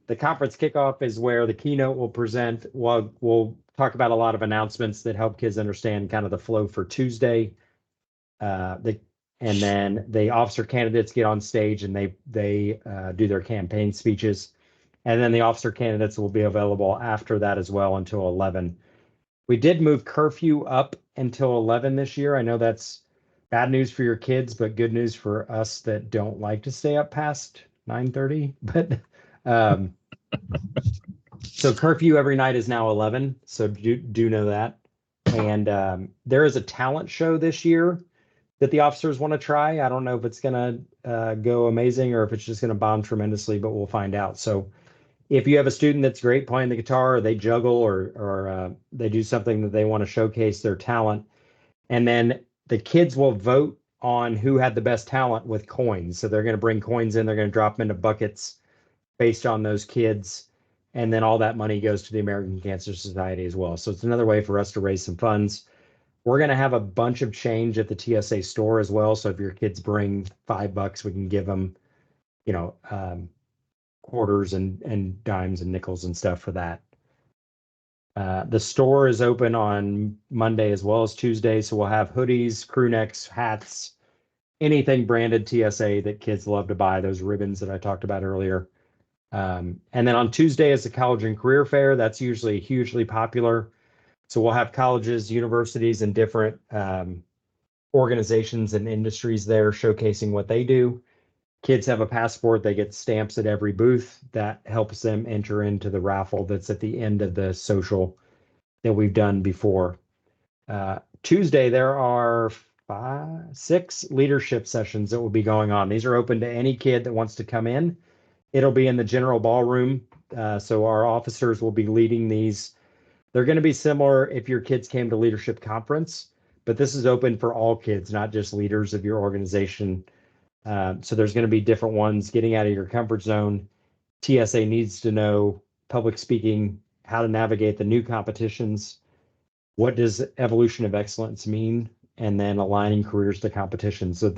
The conference kickoff is where the keynote will present. We'll talk about a lot of announcements that help kids understand kind of the flow for Tuesday. The And then the officer candidates get on stage and they do their campaign speeches. And then the officer candidates will be available after that as well until 11. We did move curfew up until 11 this year. I know that's bad news for your kids, but good news for us that don't like to stay up past 9:30. But so curfew every night is now 11. So do know that. And there is a talent show this year that the officers want to try. I don't know if it's going to go amazing or if it's just going to bomb tremendously, but we'll find out. So if you have a student that's great playing the guitar, or they juggle, or they do something that they want to showcase their talent, and then the kids will vote on who had the best talent with coins. So they're going to bring coins in, they're going to drop them into buckets based on those kids, and then all that money goes to the American Cancer Society as well. So it's another way for us to raise some funds. We're going to have a bunch of change at the TSA store as well. So if your kids bring $5, we can give them, quarters and dimes and nickels and stuff for that. The store is open on Monday as well as Tuesday. So we'll have hoodies, crew necks, hats, anything branded TSA that kids love to buy, those ribbons that I talked about earlier. And then on Tuesday is the college and career fair. That's usually hugely popular. So we'll have colleges, universities, and different organizations and industries there showcasing what they do. Kids have a passport. They get stamps at every booth. That helps them enter into the raffle that's at the end of the social that we've done before. Tuesday, there are 6 leadership sessions that will be going on. These are open to any kid that wants to come in. It'll be in the general ballroom. So our officers will be leading these. They're going to be similar if your kids came to leadership conference, but this is open for all kids, not just leaders of your organization. So there's going to be different ones. Getting out of your comfort zone. TSA needs to know public speaking, how to navigate the new competitions. What does evolution of excellence mean? And then aligning careers to competition. So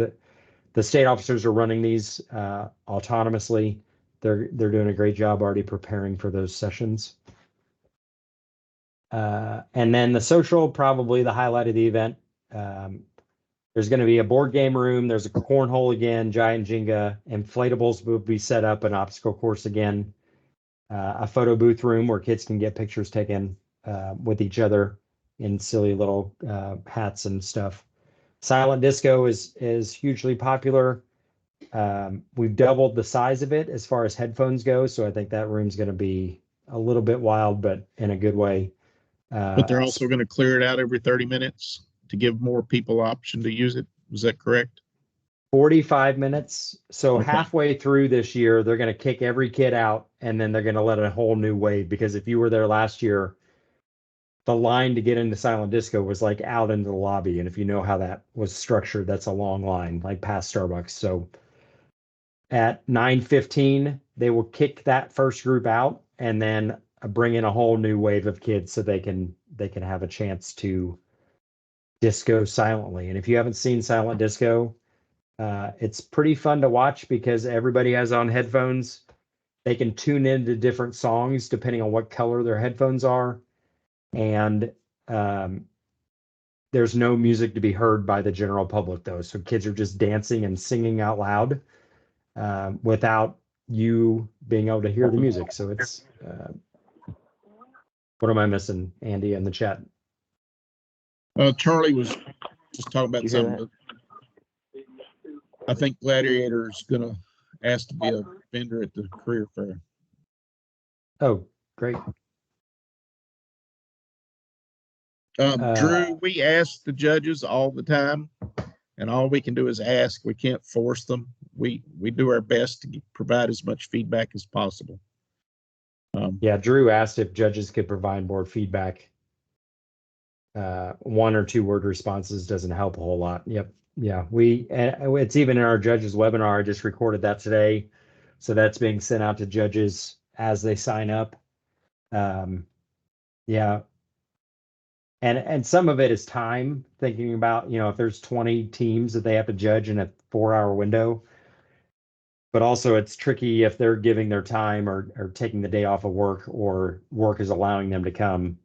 the state officers are running these autonomously. They're doing a great job already preparing for those sessions. And then the social, probably the highlight of the event. There's going to be a board game room. There's a cornhole again, giant Jenga, inflatables will be set up, an obstacle course again, a photo booth room where kids can get pictures taken with each other in silly little hats and stuff. Silent disco is hugely popular. We've doubled the size of it as far as headphones go, so I think that room's going to be a little bit wild, but in a good way. But they're also going to clear it out every 30 minutes to give more people option to use it. Is that correct? 45 minutes. So Okay. halfway through this year, they're going to kick every kid out, and then they're going to let a whole new wave. Because if you were there last year, the line to get into silent disco was like out into the lobby. And if you know how that was structured, that's a long line, like past Starbucks. So at 9:15, they will kick that first group out and then bring in a whole new wave of kids so they can have a chance to disco silently. And if you haven't seen silent disco, it's pretty fun to watch because everybody has on headphones. They can tune into different songs depending on what color their headphones are. And there's no music to be heard by the general public, though. So kids are just dancing and singing out loud without you being able to hear the music. So it's, what am I missing, Andy, in the chat? Charlie was just talking about You hear something. I think Gladiator is going to ask to be a vendor at the career fair. Oh, great. Drew, we ask the judges all the time, and all we can do is ask. We can't force them. We do our best to provide as much feedback as possible. Yeah, Drew asked if judges could provide more feedback. 1 or 2 word responses doesn't help a whole lot. Yep. Yeah, it's even in our judges webinar. I just recorded that today. So that's being sent out to judges as they sign up. Yeah. And some of it is time, thinking about, if there's 20 teams that they have to judge in a 4-hour window. But also it's tricky if they're giving their time or taking the day off of work, or work is allowing them to come.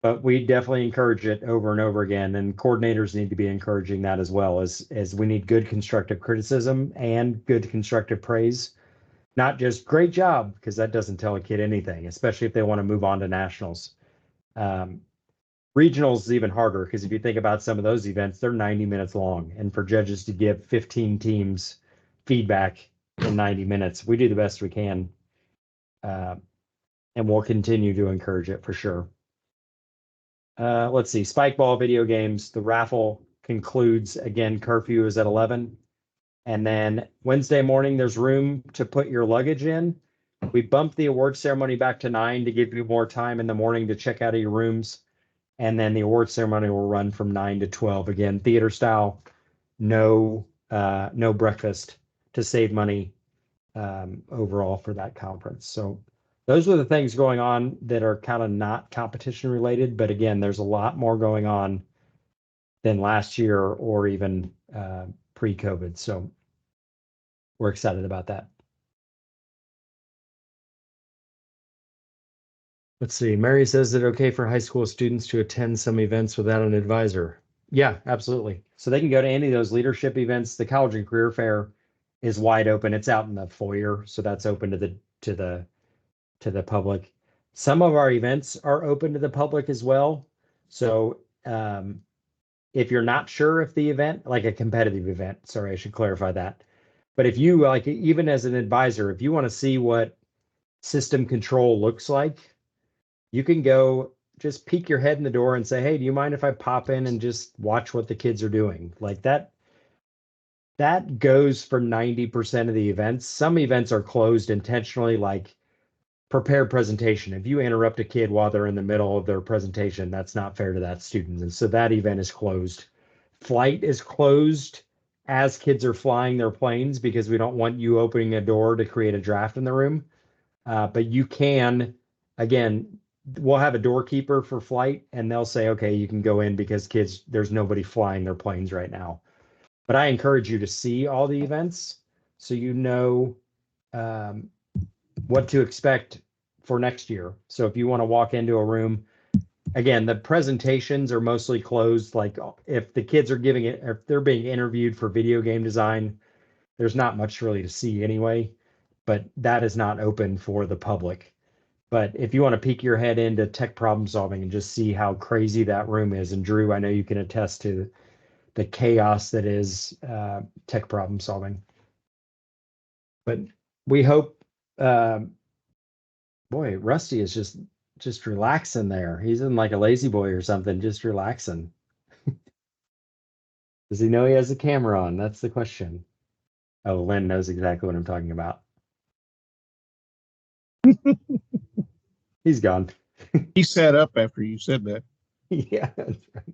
But we definitely encourage it over and over again, and coordinators need to be encouraging that as well, as we need good constructive criticism and good constructive praise, not just great job, because that doesn't tell a kid anything, especially if they want to move on to nationals. Regionals is even harder, because if you think about some of those events, they're 90 minutes long, and for judges to give 15 teams feedback in 90 minutes, we do the best we can, and we'll continue to encourage it for sure. Let's see, spike ball video games. The raffle concludes again. Curfew is at 11, and then Wednesday morning there's room to put your luggage in. We bumped the award ceremony back to 9 to give you more time in the morning to check out of your rooms, and then the award ceremony will run from 9 to 12 again, theater style. No breakfast to save money overall for that conference. So those are the things going on that are kind of not competition related, but again, there's a lot more going on than last year or even pre-COVID. So we're excited about that. Let's see. Mary says, is it okay for high school students to attend some events without an advisor? Yeah, absolutely. So they can go to any of those leadership events. The college and career fair is wide open. It's out in the foyer, so that's open to the public. Some of our events are open to the public as well. So if you're not sure if the event, like a competitive event, sorry, I should clarify that. But if you, like, even as an advisor, if you want to see what system control looks like, you can go just peek your head in the door and say, hey, do you mind if I pop in and just watch what the kids are doing? Like that goes for 90% of the events. Some events are closed intentionally, like prepared presentation. If you interrupt a kid while they're in the middle of their presentation, that's not fair to that student. And so that event is closed. Flight is closed as kids are flying their planes, because we don't want you opening a door to create a draft in the room. But you can, again, we'll have a doorkeeper for flight, and they'll say, okay, you can go in because kids, there's nobody flying their planes right now. But I encourage you to see all the events so you know what to expect for next year. So if you want to walk into a room, again, the presentations are mostly closed. Like if the kids are giving it, if they're being interviewed for video game design, there's not much really to see anyway, but that is not open for the public. But if you want to peek your head into tech problem solving and just see how crazy that room is, and Drew, I know you can attest to the chaos that is tech problem solving. But we hope, boy, Rusty is just relaxing there. He's in like a lazy boy or something, just relaxing. Does he know he has a camera on? That's the question. Oh, Lynn knows exactly what I'm talking about. He's gone. He sat up after you said that. Yeah, that's right.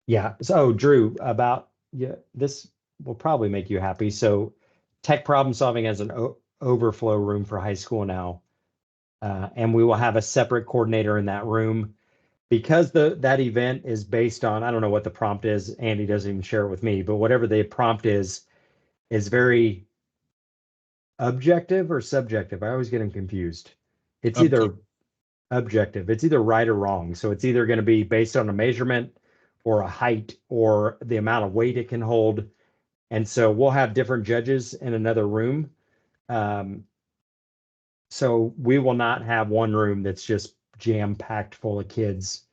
Yeah. So Drew, about this will probably make you happy. So tech problem solving as an overflow room for high school now. And we will have a separate coordinator in that room, because that event is based on, I don't know what the prompt is. Andy doesn't even share it with me, but whatever the prompt is very objective or subjective. I always get them confused. It's either objective. It's either right or wrong. So it's either going to be based on a measurement or a height or the amount of weight it can hold. And so we'll have different judges in another room. So we will not have one room that's just jam-packed full of kids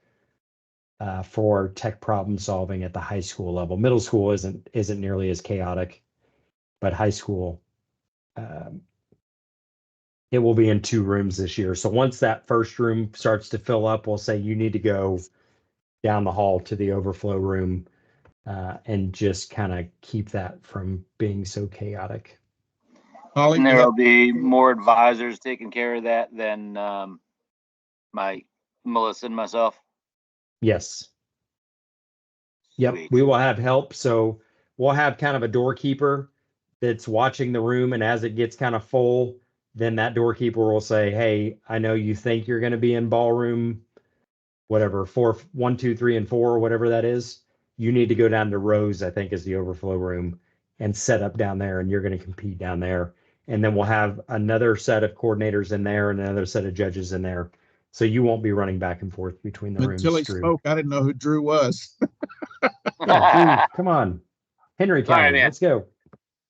for tech problem solving at the high school level. Middle school isn't nearly as chaotic, but high school, it will be in 2 rooms this year. So once that first room starts to fill up, we'll say you need to go down the hall to the overflow room and just kind of keep that from being so chaotic. Holly, And there will be more advisors taking care of that than my Melissa and myself. Yes. Yep. Sweet. We will have help. So we'll have kind of a doorkeeper that's watching the room. And as it gets kind of full, then that doorkeeper will say, hey, I know you think you're going to be in ballroom, whatever, 1, 2, 3, and 4, whatever that is. You need to go down to Rose, I think is the overflow room, and set up down there, and you're going to compete down there. And then we'll have another set of coordinators in there and another set of judges in there. So you won't be running back and forth between the Until he rooms, Drew. spoke, I didn't know who Drew was. Yeah, Drew, come on. Henry Sorry, County, man. let's go.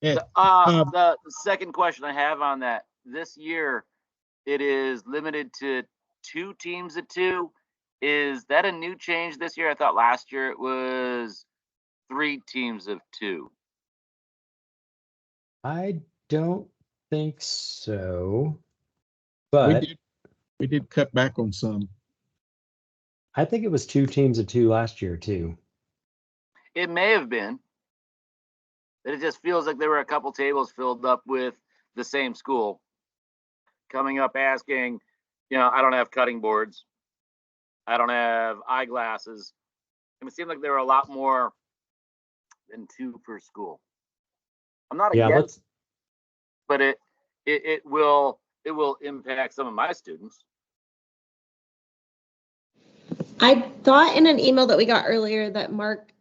Yeah. The second question I have on that, this year, it is limited to 2 teams of 2. Is that a new change this year? I thought last year it was 3 teams of 2. I don't think so, We but did cut back on some. I think it was 2 teams of 2 last year too. It may have been. But it just feels like there were a couple tables filled up with the same school coming up asking, I don't have cutting boards. I don't have eyeglasses. And it seemed like there were a lot more than 2 per school. I'm not Yeah, against, but it will impact some of my students. I thought in an email that we got earlier that Mark,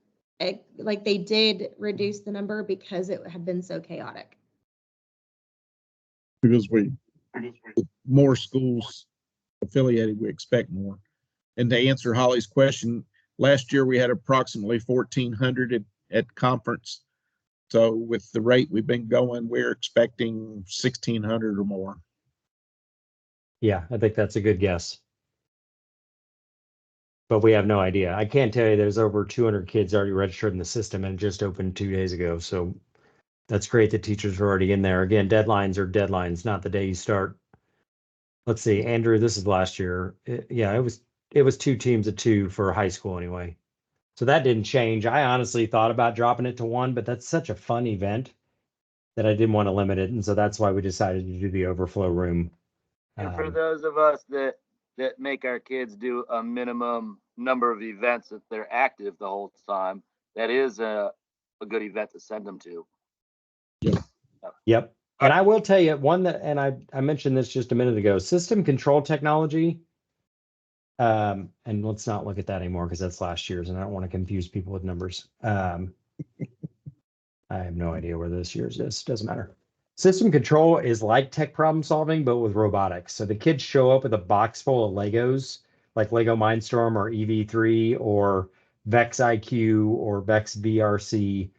like they did reduce the number because it had been so chaotic. Because with more schools affiliated, we expect more. And to answer Holly's question, last year we had approximately 1,400 at conference. So with the rate we've been going, we're expecting 1,600 or more. Yeah, I think that's a good guess. But we have no idea. I can't tell you there's over 200 kids already registered in the system and it just opened 2 days ago. So that's great that teachers are already in there. Again, deadlines are deadlines, not the day you start. Let's see, Andrew, this is last year. It was 2 teams of 2 for high school anyway. So that didn't change. I honestly thought about dropping it to 1, but that's such a fun event that I didn't want to limit it. And so that's why we decided to do the overflow room. And for those of us that make our kids do a minimum number of events that they're active the whole time, that is a good event to send them to. Yep. And I will tell you one that, and I mentioned this just a minute ago, system control technology. And let's not look at that anymore because that's last year's and I don't want to confuse people with numbers. I have no idea where this year's is. Doesn't matter. System control is like tech problem solving, but with robotics. So the kids show up with a box full of Legos, like Lego Mindstorm or EV3 or Vex IQ or Vex VRC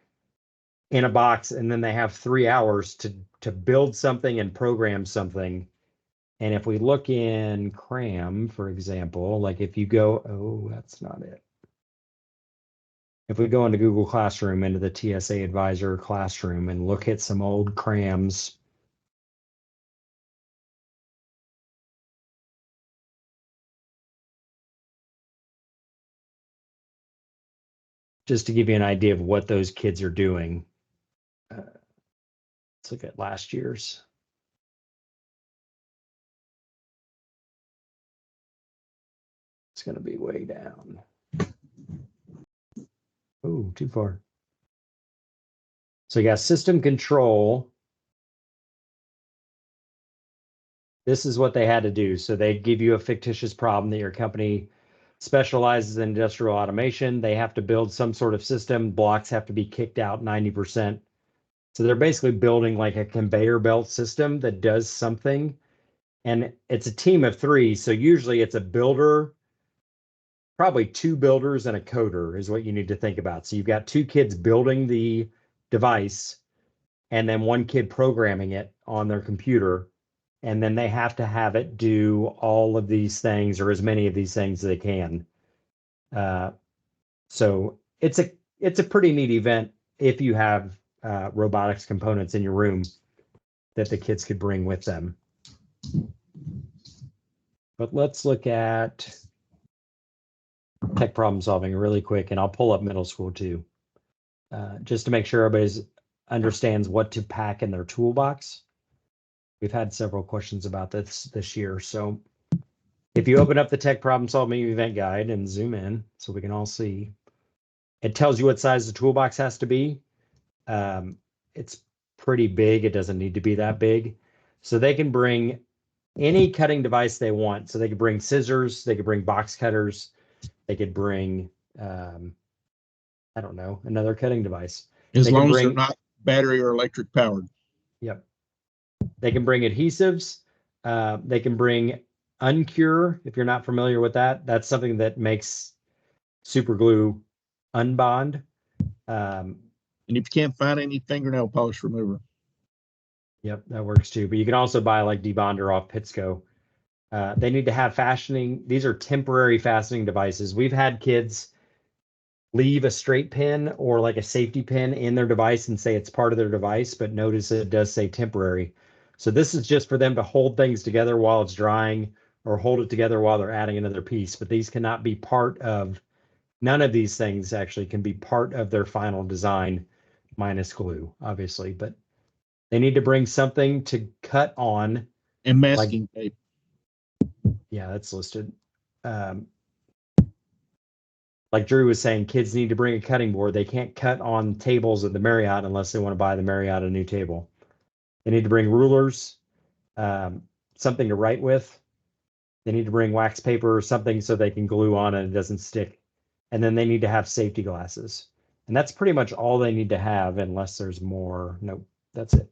in a box, and then they have 3 hours to build something and program something. And if we look in CRAM, for example, like if you go, oh, that's not it. If we go into Google Classroom, into the TSA Advisor Classroom and look at some old CRAMs, just to give you an idea of what those kids are doing. Let's look at last year's. It's going to be way down. Oh, too far. So you got system control. This is what they had to do. So they give you a fictitious problem that your company specializes in industrial automation. They have to build some sort of system. Blocks have to be kicked out 90%. So they're basically building like a conveyor belt system that does something. And it's a team of 3. So usually it's a builder, probably 2 builders and a coder is what you need to think about. So you've got 2 kids building the device and then 1 kid programming it on their computer. And then they have to have it do all of these things or as many of these things as they can. So it's a pretty neat event if you have robotics components in your room that the kids could bring with them. But let's look at tech problem solving really quick, and I'll pull up middle school too, just to make sure everybody understands what to pack in their toolbox. We've had several questions about this year. So if you open up the tech problem solving event guide and zoom in so we can all see, it tells you what size the toolbox has to be. It's pretty big. It doesn't need to be that big. So they can bring any cutting device they want. So they could bring scissors, they could bring box cutters, they could bring, I don't know, another cutting device. As They long can as they're bring- not battery or electric powered. Yep. They can bring adhesives. They can bring Uncure. If you're not familiar with that, that's something that makes super glue unbond. And if you can't find any fingernail polish remover, Yep, that works too. But you can also buy like debonder off Pitsco. They need to have fastening. These are temporary fastening devices. We've had kids leave a straight pin or like a safety pin in their device and say it's part of their device, but notice it does say temporary. So this is just for them to hold things together while it's drying or hold it together while they're adding another piece. But these cannot be part of, none of these things actually can be part of their final design minus glue, obviously. But they need to bring something to cut on. and masking tape. Yeah, that's listed. Like Drew was saying, kids need to bring a cutting board. They can't cut on tables at the Marriott unless they want to buy the Marriott a new table. They need to bring rulers, something to write with. They need to bring wax paper or something so they can glue on and it doesn't stick. And then they need to have safety glasses. And that's pretty much all they need to have unless there's more. Nope, that's it.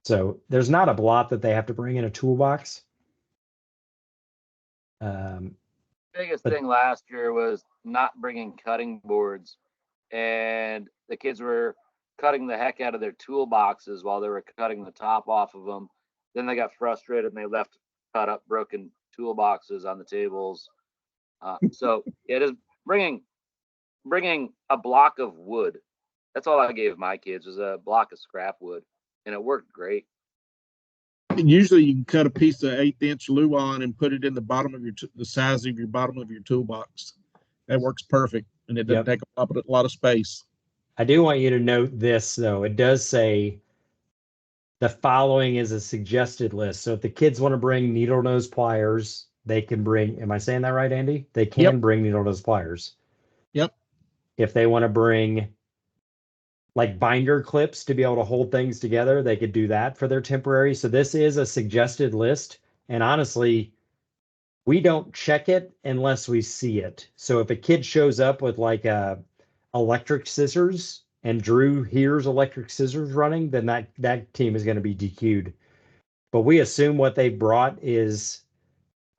So there's not a lot that they have to bring in a toolbox. Biggest But- thing last year was not bringing cutting boards, and the kids were cutting the heck out of their toolboxes while they were cutting the top off of them. Then they got frustrated and they left cut up broken toolboxes on the tables. So it is bringing a block of wood. That's all I gave my kids, was a block of scrap wood, and it worked great. And usually you can cut a piece of 1/8" Luan and put it in the bottom of your, the size of your bottom of your toolbox. That works perfect. And it doesn't Yep. take a lot of space. I do want you to note this, though. It does say the following is a suggested list. So if the kids want to bring needle nose pliers, they can bring, am I saying that right, Andy? They can Yep. bring needle nose pliers. Yep. If they want to bring like binder clips to be able to hold things together, they could do that for their temporary. So this is a suggested list. And honestly, we don't check it unless we see it. So if a kid shows up with like a electric scissors and Drew hears electric scissors running, then that team is going to be DQ'd. But we assume what they brought is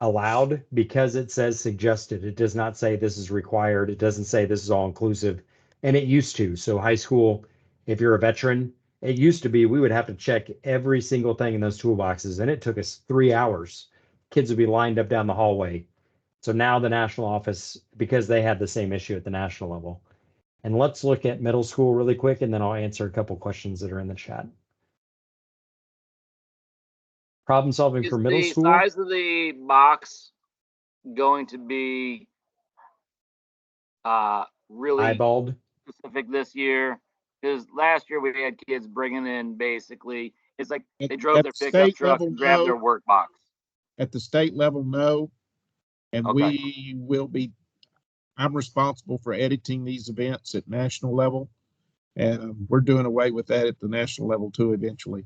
allowed because it says suggested. It does not say this is required. It doesn't say this is all inclusive. And it used to. So high school, if you're a veteran, it used to be we would have to check every single thing in those toolboxes. And it took us 3 hours. Kids would be lined up down the hallway. So now the national office, because they had the same issue at the national level. And let's look at middle school really quick, and then I'll answer a couple questions that are in the chat. Problem solving Is for middle the school. size of the box going to be really Eyeballed. specific this year? Because last year we had kids bringing in basically, it's like they drove At their the pickup state truck level, and grabbed no. their work box. At the state level, no. And Okay. we will be, I'm responsible for editing these events at national level. And we're doing away with that at the national level too, eventually.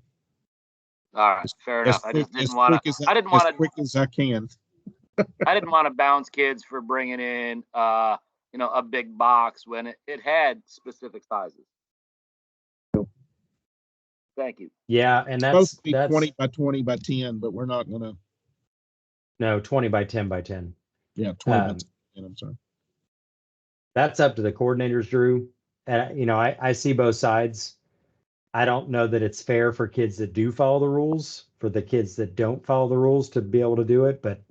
All right, fair enough. I just didn't want to. I didn't want as to. quick as I can. I didn't want to bounce kids for bringing in, a big box when it had specific sizes. Thank you. Yeah, and It's supposed to be that's 20 by 20 by 10, but we're not gonna. no 20 by 10 by 10. Yeah, 20 by Um, 10. I'm sorry. That's up to the coordinators, Drew. And I see both sides. I don't know that it's fair for kids that do follow the rules, for the kids that don't follow the rules to be able to do it, but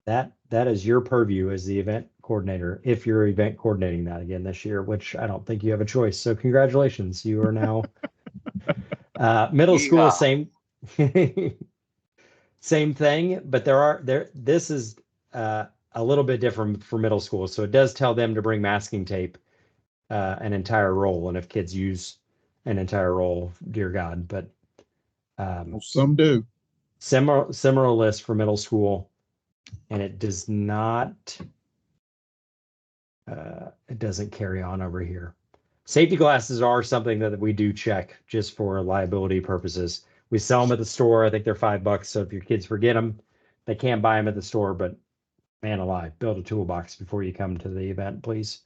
that is your purview as the event coordinator, if you're event coordinating that again this year, which I don't think you have a choice. So congratulations, you are now middle school, Yeehaw. same thing, but this is a little bit different for middle school. So it does tell them to bring masking tape, an entire roll, and if kids use an entire roll, dear God, but Well, some do. similar list for middle school, and it does not, it doesn't carry on over here. Safety glasses are something that we do check just for liability purposes. We sell them at the store. I think they're $5. So if your kids forget them, they can't buy them at the store, but man alive, build a toolbox before you come to the event, please.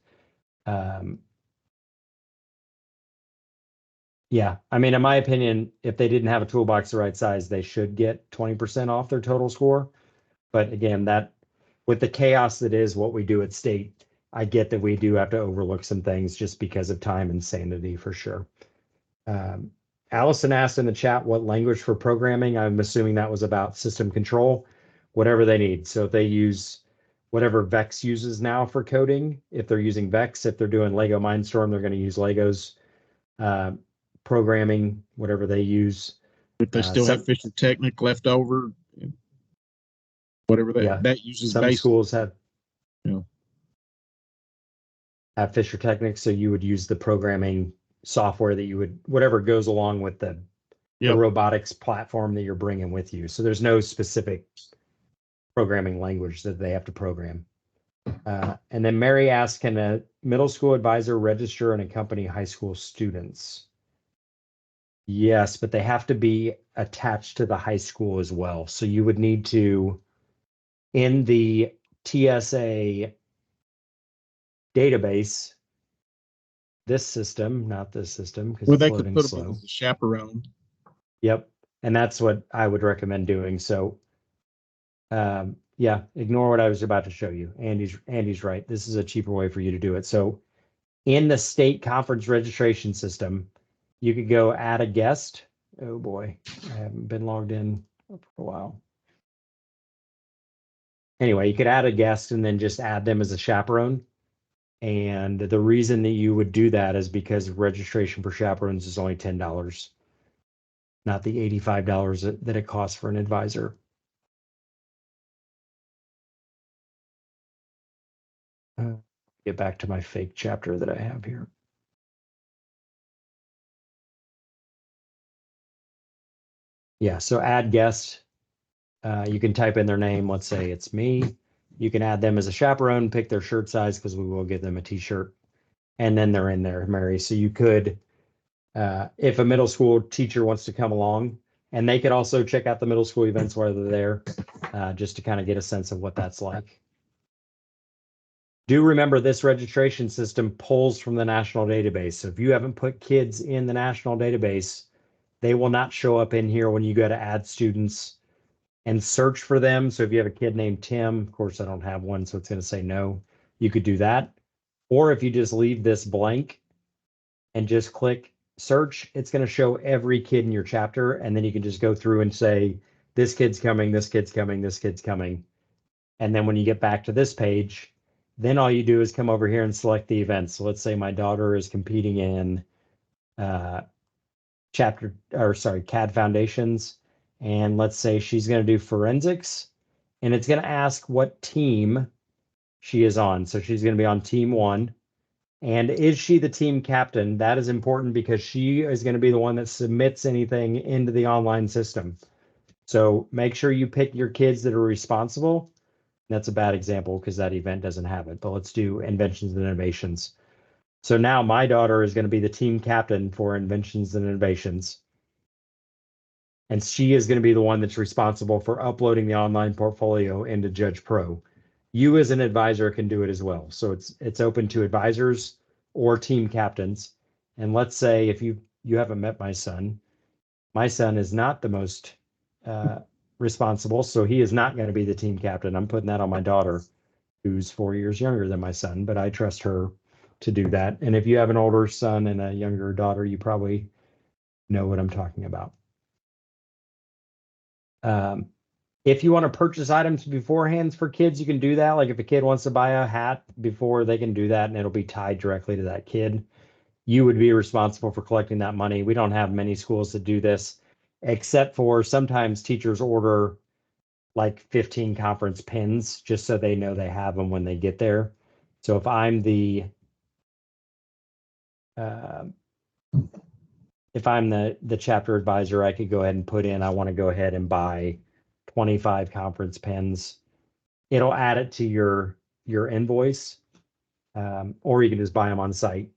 Yeah, I mean, in my opinion, if they didn't have a toolbox the right size, they should get 20% off their total score. But again, that with the chaos that is what we do at state, I get that we do have to overlook some things just because of time and sanity for sure. Allison asked in the chat what language for programming. I'm assuming that was about system control, whatever they need. So if they use whatever Vex uses now for coding, if they're using Vex, if they're doing Lego Mindstorm, they're going to use Legos. Programming, whatever they use. If they still have Fisher Technic left over, whatever that uses some basic. schools have Yeah. have Fisher Technic, so you would use the programming software that you would, whatever goes along with the robotics platform that you're bringing with you. So there's no specific programming language that they have to program. And then Mary asked, can a middle school advisor register and accompany high school students? Yes, but they have to be attached to the high school as well. So you would need to, in the TSA database, this system, not this system, because Well, it's they could loading put them slow. in as a chaperone. Yep. And that's what I would recommend doing. So yeah, ignore what I was about to show you. Andy's right. This is a cheaper way for you to do it. So in the state conference registration system, you could go add a guest. Oh boy, I haven't been logged in for a while. Anyway, you could add a guest and then just add them as a chaperone. And the reason that you would do that is because registration for chaperones is only $10, not the $85 that it costs for an advisor. Get back to my fake chapter that I have here. Yeah, so add guest. You can type in their name. Let's say it's me. You can add them as a chaperone, pick their shirt size because we will give them a t-shirt. And then they're in there, Mary. So you could, if a middle school teacher wants to come along, and they could also check out the middle school events while they're there, just to kind of get a sense of what that's like. Do remember this registration system pulls from the national database. So if you haven't put kids in the national database, they will not show up in here when you go to add students and search for them. So if you have a kid named Tim, of course I don't have one, so it's going to say no. You could do that. Or if you just leave this blank and just click search, it's going to show every kid in your chapter. And then you can just go through and say, this kid's coming, this kid's coming, this kid's coming. And then when you get back to this page, then all you do is come over here and select the events. So let's say my daughter is competing in CAD Foundations. And let's say she's going to do forensics, and it's going to ask what team she is on. So she's going to be on team 1. And is she the team captain? That is important because she is going to be the one that submits anything into the online system. So make sure you pick your kids that are responsible. That's a bad example because that event doesn't have it, but let's do inventions and innovations. So now my daughter is going to be the team captain for inventions and innovations. And she is going to be the one that's responsible for uploading the online portfolio into Judge Pro. You as an advisor can do it as well. So it's open to advisors or team captains. And let's say if you haven't met my son is not the most responsible, so he is not going to be the team captain. I'm putting that on my daughter, who's 4 years younger than my son, but I trust her to do that. And if you have an older son and a younger daughter, you probably know what I'm talking about. If you want to purchase items beforehand for kids, you can do that. Like if a kid wants to buy a hat before, they can do that and it'll be tied directly to that kid. You would be responsible for collecting that money. We don't have many schools that do this, except for sometimes teachers order like 15 conference pins just so they know they have them when they get there. So if I'm the chapter advisor, I could go ahead and put in, I want to go ahead and buy 25 conference pens. It'll add it to your invoice, or you can just buy them on site.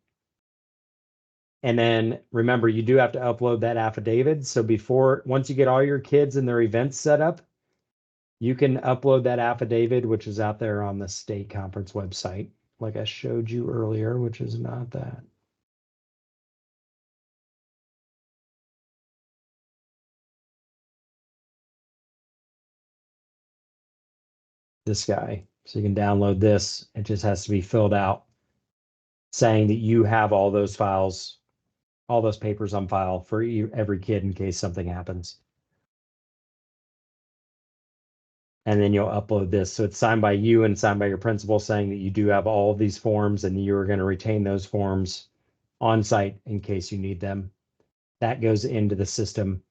And then remember, you do have to upload that affidavit. So once you get all your kids and their events set up, you can upload that affidavit, which is out there on the state conference website, like I showed you earlier, which is not that. this guy. So you can download this. It just has to be filled out saying that you have all those files, all those papers on file for every kid in case something happens. And then you'll upload this. So it's signed by you and signed by your principal saying that you do have all of these forms and you're going to retain those forms on site in case you need them. That goes into the system.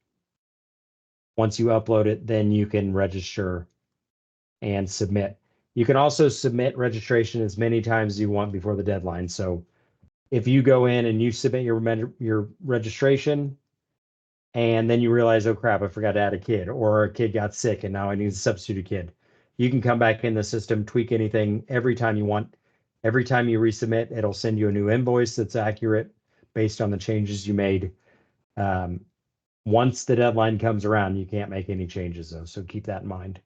Once you upload it, then you can register and submit. You can also submit registration as many times as you want before the deadline. So if you go in and you submit your registration and then you realize, oh crap, I forgot to add a kid, or a kid got sick and now I need to substitute a kid, you can come back in the system, tweak anything every time you want. Every time you resubmit, it'll send you a new invoice that's accurate based on the changes you made. Once the deadline comes around, you can't make any changes though, so keep that in mind.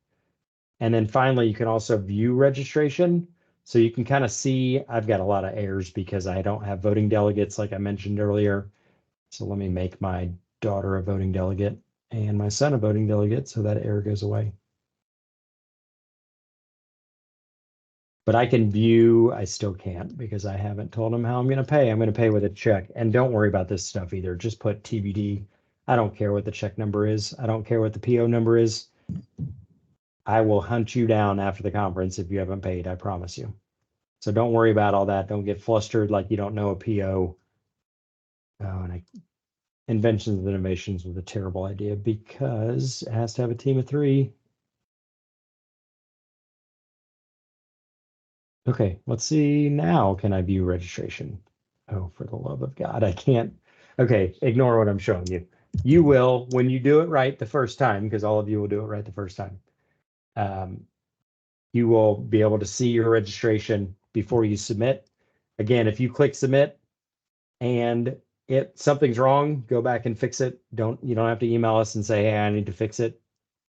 And then finally, you can also view registration. So you can kind of see, I've got a lot of errors because I don't have voting delegates like I mentioned earlier. So let me make my daughter a voting delegate and my son a voting delegate so that error goes away. But I can view, I still can't because I haven't told him how I'm going to pay. I'm going to pay with a check. And don't worry about this stuff either. Just put TBD. I don't care what the check number is. I don't care what the PO number is. I will hunt you down after the conference if you haven't paid, I promise you. So don't worry about all that. Don't get flustered like you don't know a PO. Oh, and Inventions of Innovations was a terrible idea because it has to have a team of 3. Okay, let's see now. Can I view registration? Oh, for the love of God, I can't. Okay, ignore what I'm showing you. You will when you do it right the first time, because all of you will do it right the first time. You will be able to see your registration before you submit. Again, if you click submit and something's wrong, go back and fix it. You don't have to email us and say, hey, I need to fix it.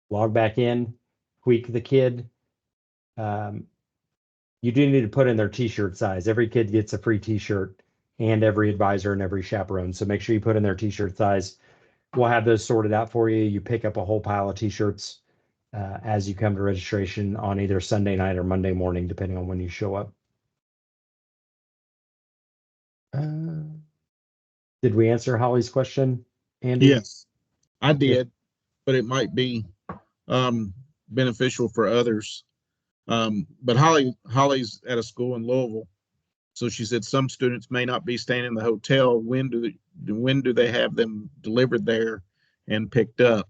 Log back in, tweak the kid. You do need to put in their t-shirt size. Every kid gets a free t-shirt and every advisor and every chaperone. So make sure you put in their t-shirt size. We'll have those sorted out for you. You pick up a whole pile of t-shirts as you come to registration on either Sunday night or Monday morning, depending on when you show up. Did we answer Holly's question, Andy? Yes, I did, but it might be beneficial for others. But Holly's at a school in Louisville, so she said some students may not be staying in the hotel. When do they have them delivered there and picked up?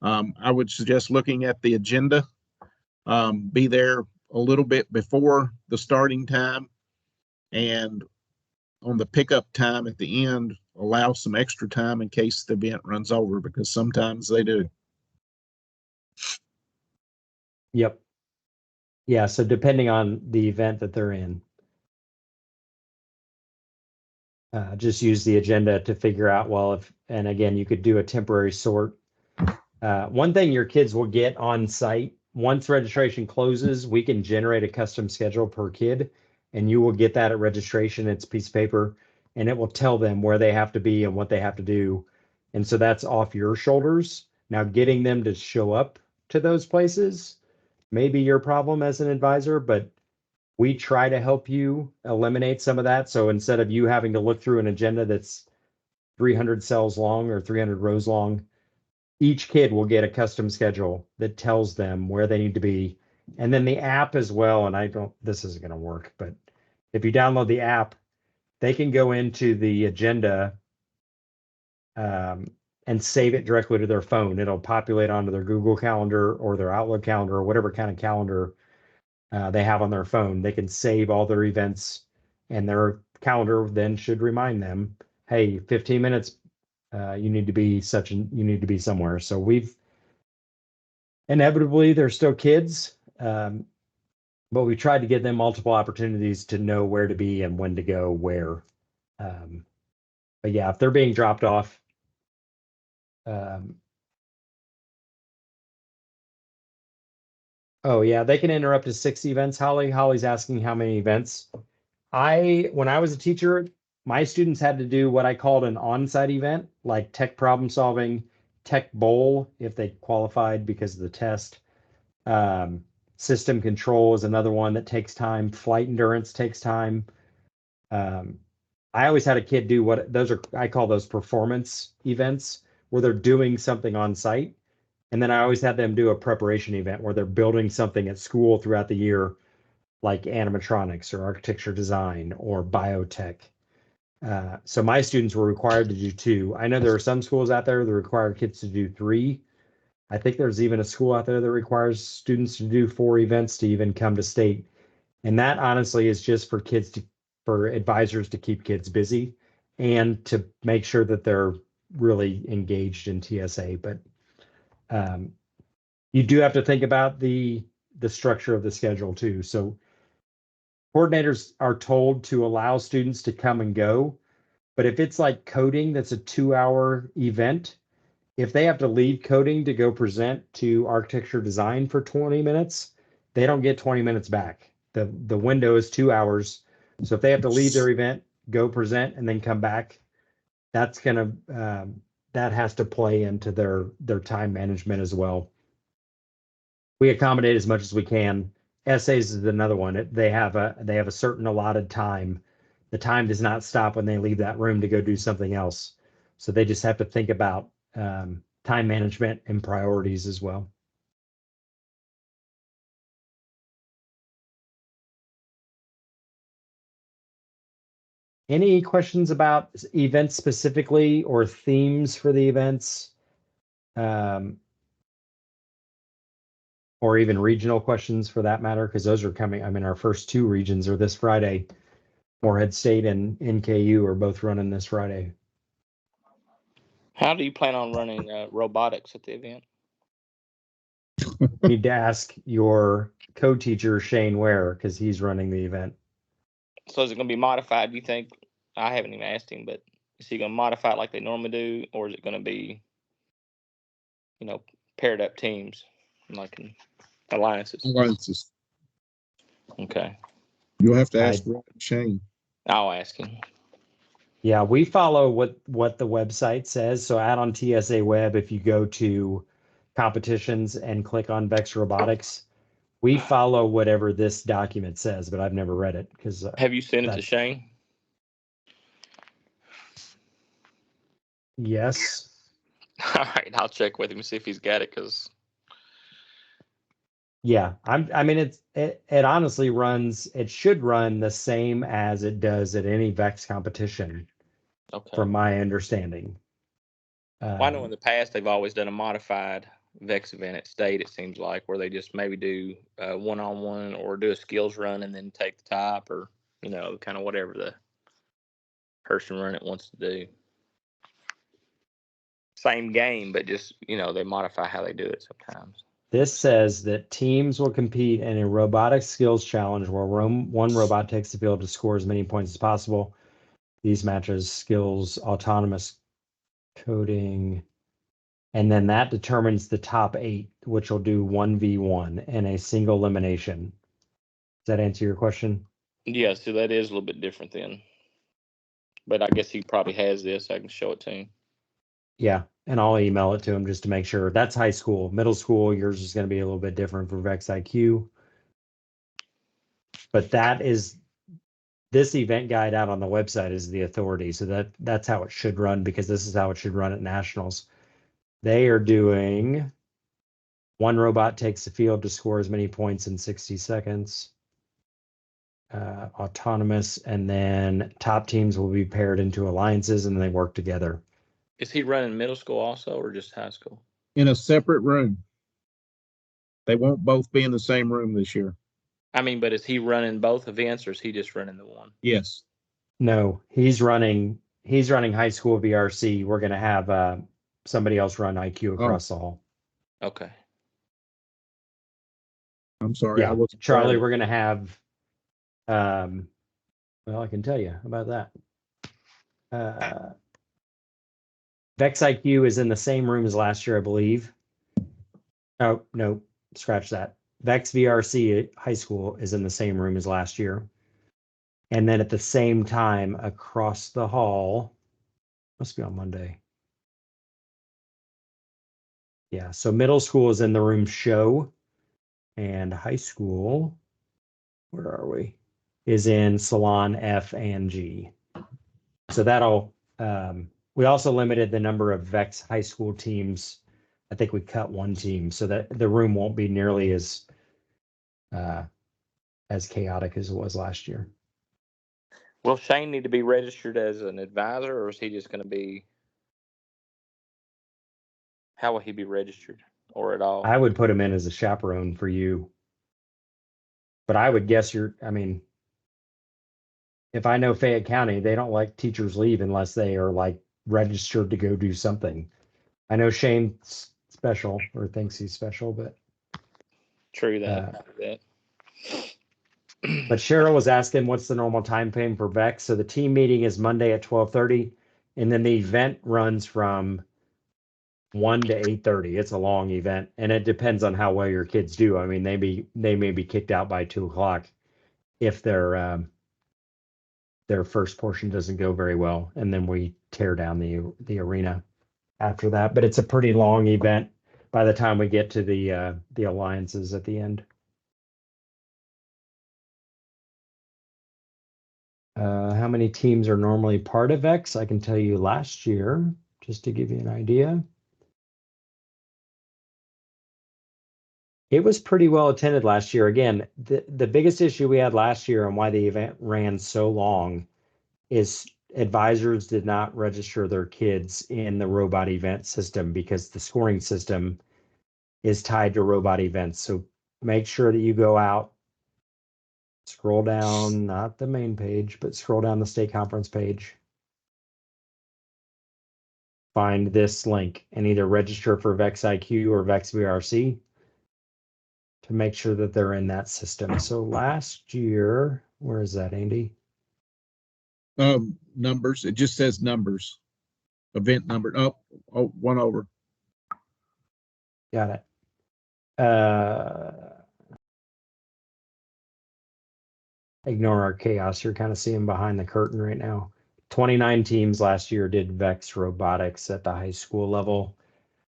I would suggest looking at the agenda. Be there a little bit before the starting time, and on the pickup time at the end, allow some extra time in case the event runs over, because sometimes they do. Yep. Yeah, so depending on the event that they're in, just use the agenda to figure out, well, and again, you could do a temporary sort. One thing your kids will get on site, once registration closes, we can generate a custom schedule per kid, and you will get that at registration. It's a piece of paper, and it will tell them where they have to be and what they have to do. And so that's off your shoulders. Now, getting them to show up to those places may be your problem as an advisor, but we try to help you eliminate some of that. So instead of you having to look through an agenda that's 300 cells long or 300 rows long, each kid will get a custom schedule that tells them where they need to be. And then the app as well. And this isn't going to work, but if you download the app, they can go into the agenda and save it directly to their phone. It'll populate onto their Google Calendar or their Outlook calendar or whatever kind of calendar they have on their phone. They can save all their events, and their calendar then should remind them, hey, 15 minutes, you need to be somewhere. So inevitably they're still kids, but we tried to give them multiple opportunities to know where to be and when to go where. But yeah, if they're being dropped off, oh yeah, they can enter up to 6 events. Holly's asking how many events. When I was a teacher, my students had to do what I called an on-site event, like tech problem solving, tech bowl, if they qualified because of the test. System control is another one that takes time. Flight endurance takes time. I always had a kid do I call those performance events, where they're doing something on site. And then I always had them do a preparation event where they're building something at school throughout the year, like animatronics or architecture design or biotech. So my students were required to do 2. I know there are some schools out there that require kids to do 3. I think there's even a school out there that requires students to do 4 events to even come to state. And that honestly is just for for advisors to keep kids busy and to make sure that they're really engaged in TSA. But you do have to think about the structure of the schedule too. So coordinators are told to allow students to come and go, but if it's like coding, that's a 2-hour event. If they have to leave coding to go present to architecture design for 20 minutes, they don't get 20 minutes back. The window is 2 hours. So if they have to leave their event, go present, and then come back, that's gonna that has to play into their time management as well. We accommodate as much as we can. Essays is another one. They have a certain allotted time. The time does not stop when they leave that room to go do something else. So they just have to think about time management and priorities as well. Any questions about events specifically or themes for the events? Or even regional questions for that matter, because those are coming. I mean, our first 2 regions are this Friday. Morehead State and NKU are both running this Friday. How do you plan on running robotics at the event? You need to ask your co-teacher, Shane Ware, because he's running the event. So is it going to be modified? Do you think? I haven't even asked him, but is he going to modify it like they normally do, or is it going to be, paired up teams, like in alliances? Alliances. Okay. You'll have to ask Shane. I'll ask him. Yeah, we follow what the website says. So out on TSA Web, if you go to competitions and click on Vex Robotics, we follow whatever this document says, but I've never read it because. Have you sent it to Shane? Yes. All right, I'll check with him and see if he's got it. Because yeah, I mean, it honestly runs. It should run the same as it does at any Vex competition, from my understanding. Well, I know in the past they've always done a modified Vex event at state. It seems like where they just maybe do one-on-one or do a skills run and then take the top, or kind of whatever the person running it wants to do. Same game, but just they modify how they do it sometimes. This says that teams will compete in a robotic skills challenge where one robot takes the field to score as many points as possible. These matches skills, autonomous coding, and then that determines the top 8, which will do 1v1 in a single elimination. Does that answer your question? Yeah, so that is a little bit different then. But I guess he probably has this. I can show it to him. Yeah, and I'll email it to him just to make sure. That's high school. Middle school, yours is going to be a little bit different for Vex IQ. But this event guide out on the website is the authority. So that's how it should run, because this is how it should run at nationals. They are doing one robot takes the field to score as many points in 60 seconds. Autonomous, and then top teams will be paired into alliances and they work together. Is he running middle school also, or just high school? In a separate room. They won't both be in the same room this year. I mean, but is he running both events, or is he just running the one? Yes. No, he's running high school VRC. We're going to have somebody else run IQ across the hall. Okay. I'm sorry. Yeah, Charlie, we're going to have, well, I can tell you about that. Vex IQ is in the same room as last year, I believe. Oh, no, scratch that. Vex VRC high school is in the same room as last year. And then at the same time, across the hall, must be on Monday. Yeah, so middle school is in the room show, And high school, where are we? Is in Salon F and G. So that'll, we also limited the number of VEX high school teams. I think we cut one team so that the room won't be nearly as chaotic as it was last year. Will Shane need to be registered as an advisor, or is he just going to be? How will he be registered, or at all? I would put him in as a chaperone for you. But I would guess I mean, if I know Fayette County, they don't like teachers leave unless they are like registered to go do something. I know Shane's special or thinks he's special, but True that. but Cheryl was asking what's the normal time frame for VEX. So the team meeting is Monday at 12:30, and then the event runs from 1 to 8:30. It's a long event, and it depends on how well your kids do. I mean, they may be kicked out by 2:00 if their first portion doesn't go very well, and then we tear down the arena after that. But it's a pretty long event by the time we get to the alliances at the end. How many teams are normally part of X? I can tell you last year, just to give you an idea. It was pretty well attended last year. Again, the biggest issue we had last year and why the event ran so long is advisors did not register their kids in the robot event system because the scoring system is tied to robot events. So make sure that you go out, scroll down, not the main page, but scroll down the state conference page. Find this link and either register for VEX IQ or VEX VRC to make sure that they're in that system. So last year, where is that, Andy? Numbers. It just says numbers. Event number. Oh, one over. Got it. Ignore our chaos. You're kind of seeing behind the curtain right now. 29 teams last year did VEX robotics at the high school level.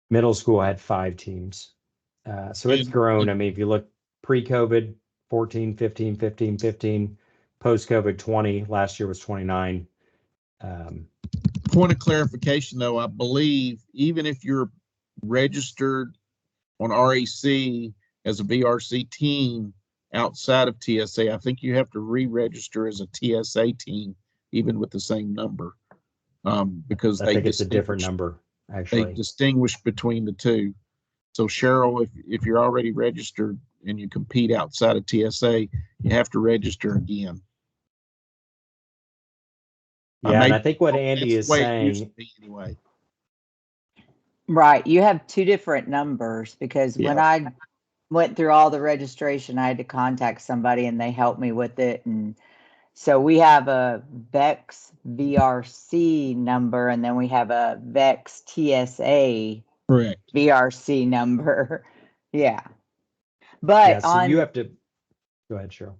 Middle school had 5 teams. So it's grown. I mean, if you look pre-COVID, 14, 15, 15, 15, post-COVID, 20. Last year was 29. Point of clarification, though, I believe even if you're registered on RAC as a VRC team outside of TSA, I think you have to re-register as a TSA team, even with the same number, because I think it's a different number. Actually, they distinguish between the two. So Cheryl, if you're already registered and you compete outside of TSA, you have to register again. Yeah, and I think what Andy is saying, anyway. Right. You have 2 different numbers because when I went through all the registration, I had to contact somebody and they helped me with it. And so we have a VEX VRC number and then we have a VEX TSA Correct. VRC number. Yeah. But yeah, so you have to go ahead, Cheryl.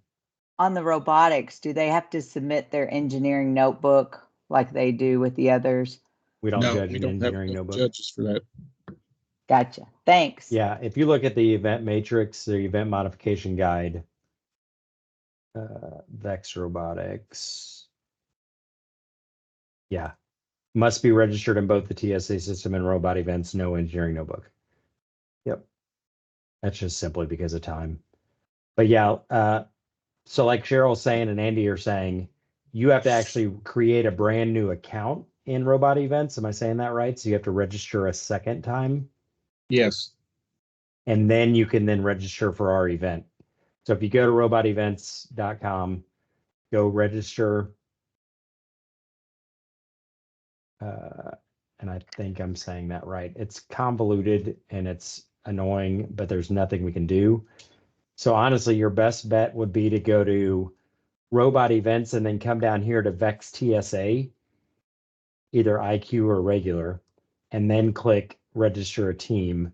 On the robotics, do they have to submit their engineering notebook like they do with the others? We don't judge an engineering notebook. Judges for that. Gotcha. Thanks. Yeah, if you look at the event matrix, the event modification guide, VEX robotics. Yeah, must be registered in both the TSA system and robot events, no engineering notebook. Yep. That's just simply because of time. But yeah, so like Cheryl's saying and Andy are saying, you have to actually create a brand new account in robot events. Am I saying that right? So you have to register a second time. Yes. And then you can then register for our event. So if you go to robotevents.com, go register. And I think I'm saying that right. It's convoluted and it's annoying, but there's nothing we can do. So honestly, your best bet would be to go to robot events and then come down here to VEX TSA, either IQ or regular, and then click register a team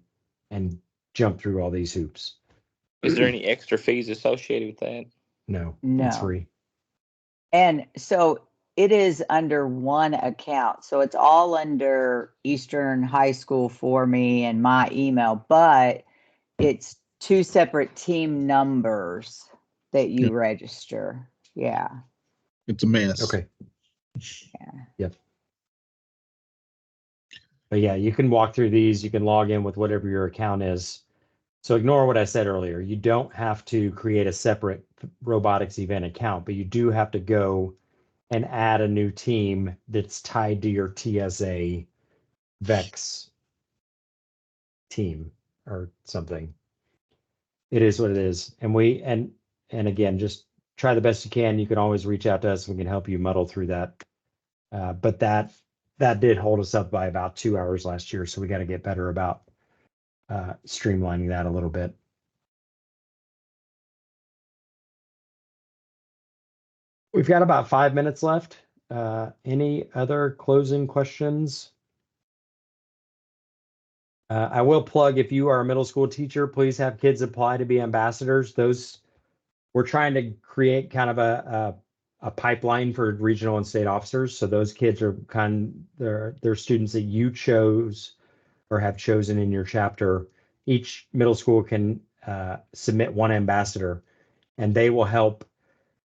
and jump through all these hoops. Is there any extra fees associated with that? No, No. it's free. And so it is under one account. So it's all under Eastern High School for me and my email, but it's two separate team numbers that you register. Yeah. It's a mess. Okay. Yeah. Yep. But yeah, you can walk through these. You can log in with whatever your account is. So ignore what I said earlier. You don't have to create a separate robotics event account, but you do have to go and add a new team that's tied to your TSA VEX team or something. It is what it is. And again, just try the best you can. You can always reach out to us. We can help you muddle through that. But that did hold us up by about 2 hours last year. So we got to get better about streamlining that a little bit. We've got about 5 minutes left. Any other closing questions? I will plug, if you are a middle school teacher, please have kids apply to be ambassadors. We're trying to create kind of a pipeline for regional and state officers. So those kids are they're students that you chose or have chosen in your chapter. Each middle school can submit one ambassador, and they will help.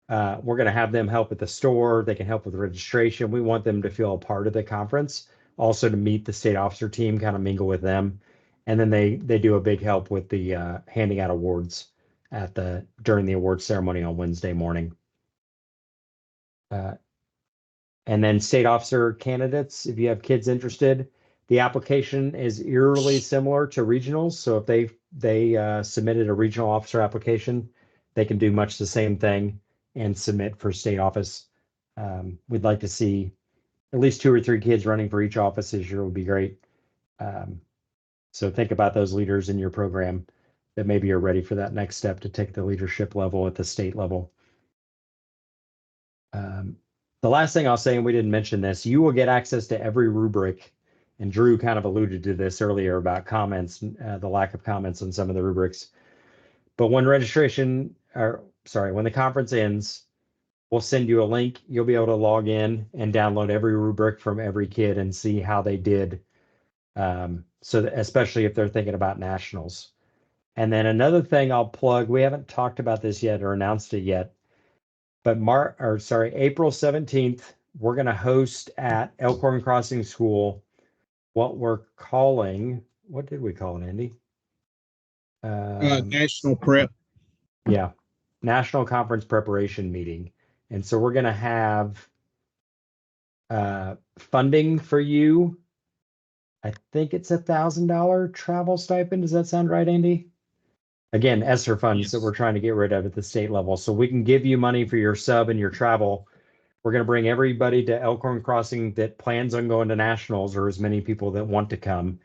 We're going to have them help at the store. They can help with registration. We want them to feel a part of the conference, also to meet the state officer team, kind of mingle with them. And then they do a big help with the handing out awards during the awards ceremony on Wednesday morning. And then state officer candidates, if you have kids interested, the application is eerily similar to regionals. So if they submitted a regional officer application, they can do much the same thing and submit for state office. We'd like to see at least 2 or 3 kids running for each office this year would be great. So think about those leaders in your program that maybe are ready for that next step to take the leadership level at the state level. The last thing I'll say, and we didn't mention this, you will get access to every rubric. And Drew kind of alluded to this earlier about comments, the lack of comments on some of the rubrics. But when the conference ends, we'll send you a link. You'll be able to log in and download every rubric from every kid and see how they did. Especially if they're thinking about nationals. And then another thing I'll plug, we haven't talked about this yet or announced it yet, but April 17th, we're going to host at Elkhorn Crossing School what did we call it, Andy? National prep. Yeah, National Conference Preparation Meeting. And so we're going to have funding for you. I think it's $1,000 travel stipend. Does that sound right, Andy? Again, ESSER funds that we're trying to get rid of at the state level. So we can give you money for your sub and your travel. We're going to bring everybody to Elkhorn Crossing that plans on going to nationals, or as many people that want to come.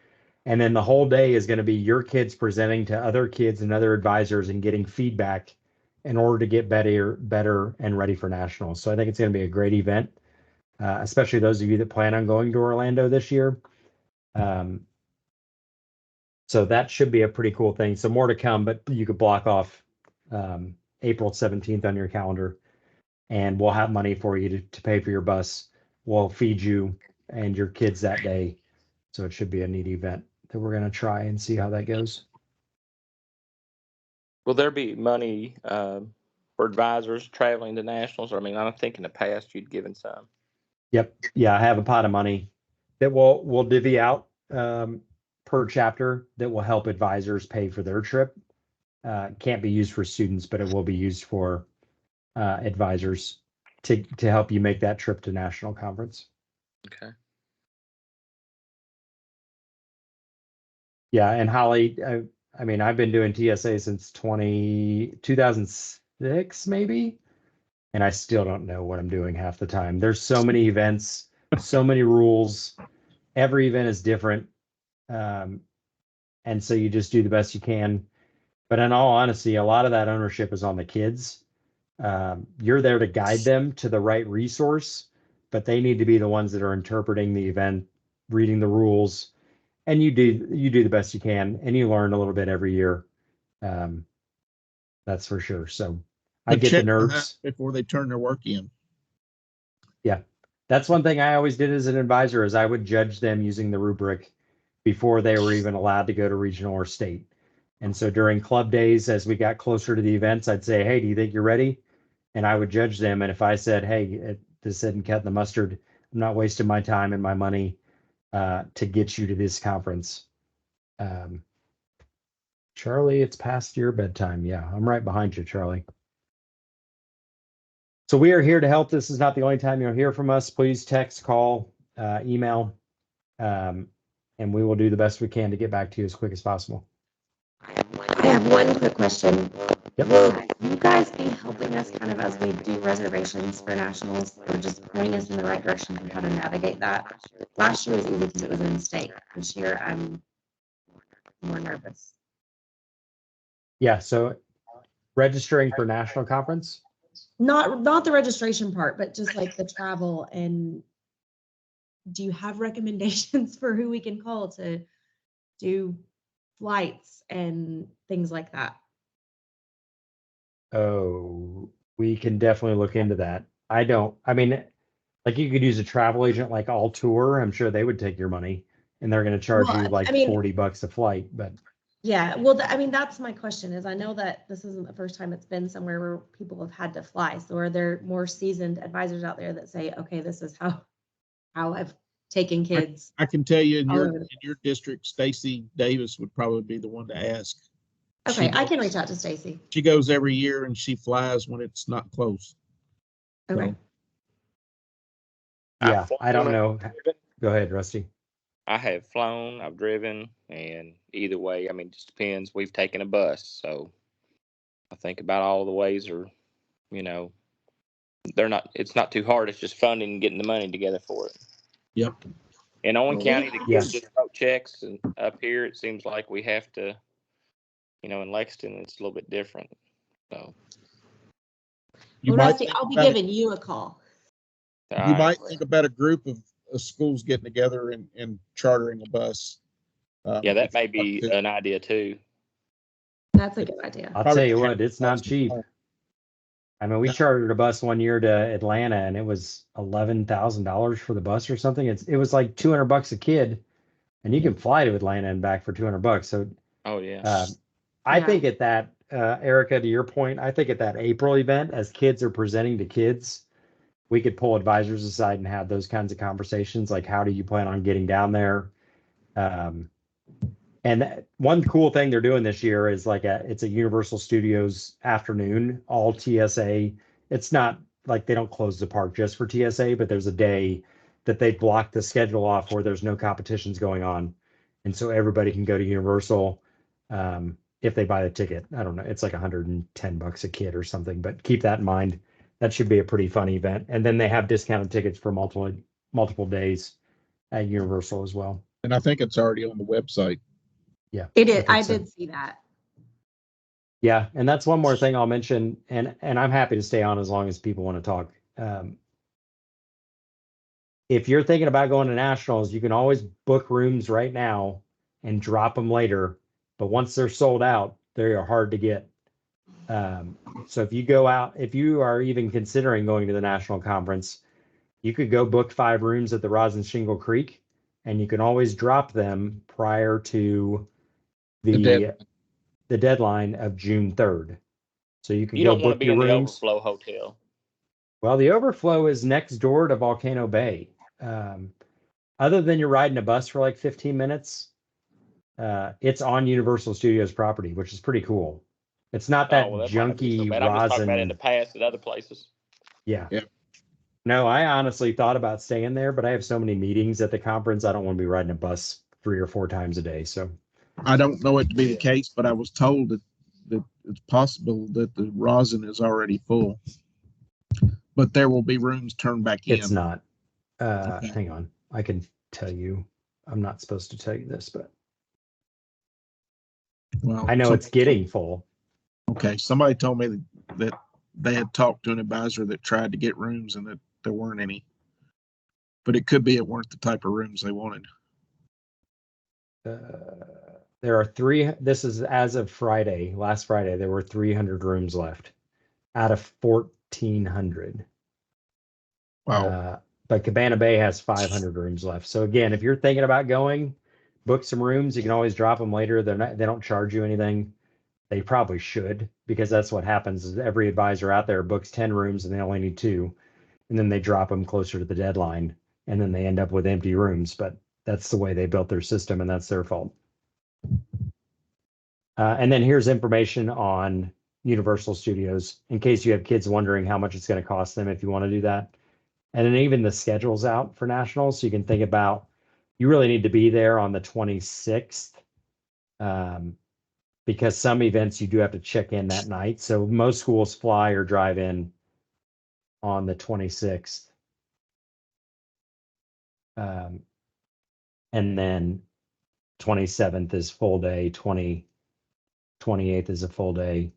And then the whole day is going to be your kids presenting to other kids and other advisors and getting feedback in order to get better and ready for nationals. So I think it's going to be a great event, especially those of you that plan on going to Orlando this year. So that should be a pretty cool thing. So more to come, but you could block off April 17th on your calendar, and we'll have money for you to pay for your bus. We'll feed you and your kids that day. So it should be a neat event that we're going to try and see how that goes. Will there be money for advisors traveling to nationals? I mean, I think in the past you'd given some. Yep. Yeah, I have a pot of money that we'll divvy out per chapter that will help advisors pay for their trip. Can't be used for students, but it will be used for advisors to help you make that trip to national conference. Okay. Yeah, and Holly, I mean, I've been doing TSA since 2006, maybe, and I still don't know what I'm doing half the time. There's so many events, so many rules. Every event is different. And so you just do the best you can. But in all honesty, a lot of that ownership is on the kids. You're there to guide them to the right resource, but they need to be the ones that are interpreting the event, reading the rules, and you do the best you can, and you learn a little bit every year. That's for sure. So I get the nerves before they turn their work in. Yeah, that's one thing I always did as an advisor is I would judge them using the rubric before they were even allowed to go to regional or state. And so during club days, as we got closer to the events, I'd say, hey, do you think you're ready? And I would judge them. And if I said, hey, this isn't cutting the mustard, I'm not wasting my time and my money to get you to this conference. Charlie, it's past your bedtime. Yeah, I'm right behind you, Charlie. So we are here to help. This is not the only time you'll hear from us. Please text, call, email, and we will do the best we can to get back to you as quick as possible. I have one quick question. Yep. Will you guys be helping us kind of as we do reservations for nationals, or just pointing us in the right direction on how to navigate that? Last year was easy because it was in state. This year I'm more nervous. Yeah, so registering for national conference? Not the registration part, but just like the travel. And do you have recommendations for who we can call to do flights and things like that? Oh, we can definitely look into that. I mean, like you could use a travel agent like All Tour. I'm sure they would take your money and they're going to charge Well, you like I mean, $40 a flight, but yeah, well, I mean, that's my question is I know that this isn't the first time it's been somewhere where people have had to fly. So are there more seasoned advisors out there that say, okay, this is how I've taken kids? I can tell you in all over the- your district, Stacy Davis would probably be the one to ask. Okay, I can reach out to Stacy. She goes every year and she flies when it's not close. Okay. yeah, I don't know. Go ahead, Rusty. I have flown, I've driven, and either way, I mean, it just depends. We've taken a bus, so I think about all the ways are, you know, it's not too hard. It's just funding and getting the money together for it. Yep. In Owen County, the Yes. kids just wrote checks, and up here, it seems like we have to, you know, in Lexington, it's a little bit different. So You Well, might Rusty, think I'll be about it- giving you a call. You might think about a group of schools getting together and chartering a bus. Yeah, that may be an idea too. That's a good idea. I'll Probably tell you half what, it's not $1,000. cheap. I mean, we chartered a bus one year to Atlanta and it was $11,000 for the bus or something. It was like $200 a kid and you can fly to Atlanta and back for $200. So Oh yeah. I Yeah. think at that, Erica, to your point, I think at that April event, as kids are presenting to kids, we could pull advisors aside and have those kinds of conversations. Like, how do you plan on getting down there? And one cool thing they're doing this year is it's a Universal Studios afternoon, all TSA. It's not like they don't close the park just for TSA, but there's a day that they block the schedule off where there's no competitions going on. And so everybody can go to Universal if they buy the ticket. I don't know. It's like $110 a kid or something, but keep that in mind. That should be a pretty fun event. And then they have discounted tickets for multiple days at Universal as well. And I think it's already on the website. Yeah. It is. I think so. did see that. Yeah, and that's one more thing I'll mention, and I'm happy to stay on as long as people want to talk. If you're thinking about going to nationals, you can always book rooms right now and drop them later. But once they're sold out, they are hard to get. So if you are even considering going to the national conference, you could go book 5 rooms at the Rosin Shingle Creek, and you can always drop them prior to the deadline of June 3rd. So you can You go don't want to book be your in the rooms. overflow hotel. Well, the overflow is next door to Volcano Bay. Other than you're riding a bus for like 15 minutes, it's on Universal Studios property, which is pretty cool. It's not that That might not be so junky bad. I'm just talking about in rosin. the past at other places. Yeah. Yeah. No, I honestly thought about staying there, but I have so many meetings at the conference. I don't want to be riding a bus 3 or 4 times a day. So I don't know it to be the case, but I was told that it's possible that the rosin is already full. But there will be rooms turned back in. it's not. Okay. Hang on. I can tell you. I'm not supposed to tell you this, but Well, I know it's getting full. Okay, somebody told me that they had talked to an advisor that tried to get rooms and that there weren't any. But it could be it weren't the type of rooms they wanted. There are 3. This is as of Friday. Last Friday, there were 300 rooms left out of 1,400. Wow. But Cabana Bay has 500 rooms left. So again, if you're thinking about going, book some rooms. You can always drop them later. They don't charge you anything. They probably should, because that's what happens is every advisor out there books 10 rooms and they only need 2. And then they drop them closer to the deadline and then they end up with empty rooms. But that's the way they built their system and that's their fault. And then here's information on Universal Studios in case you have kids wondering how much it's going to cost them if you want to do that. And then even the schedule's out for nationals. So you can think about, you really need to be there on the 26th. Because some events you do have to check in that night. So most schools fly or drive in on the 26th. And then 27th is full day, 28th is a full day.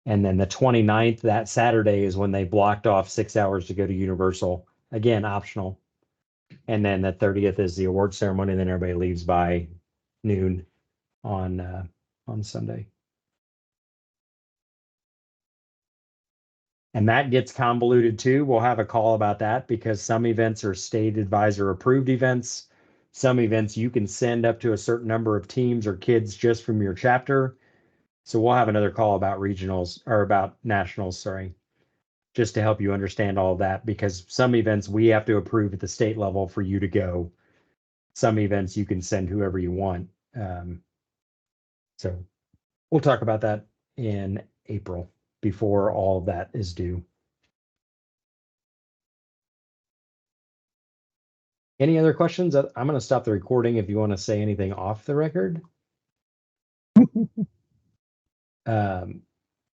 And then the 29th, that Saturday, is when they blocked off 6 hours to go to Universal. Again, optional. And then the 30th is the award ceremony. And then everybody leaves by noon on Sunday. And that gets convoluted too. We'll have a call about that because some events are state advisor approved events. Some events you can send up to a certain number of teams or kids just from your chapter. So we'll have another call about regionals or about nationals, sorry, just to help you understand all of that, because some events we have to approve at the state level for you to go. Some events you can send whoever you want. So we'll talk about that in April before all of that is due. Any other questions? I'm going to stop the recording if you want to say anything off the record.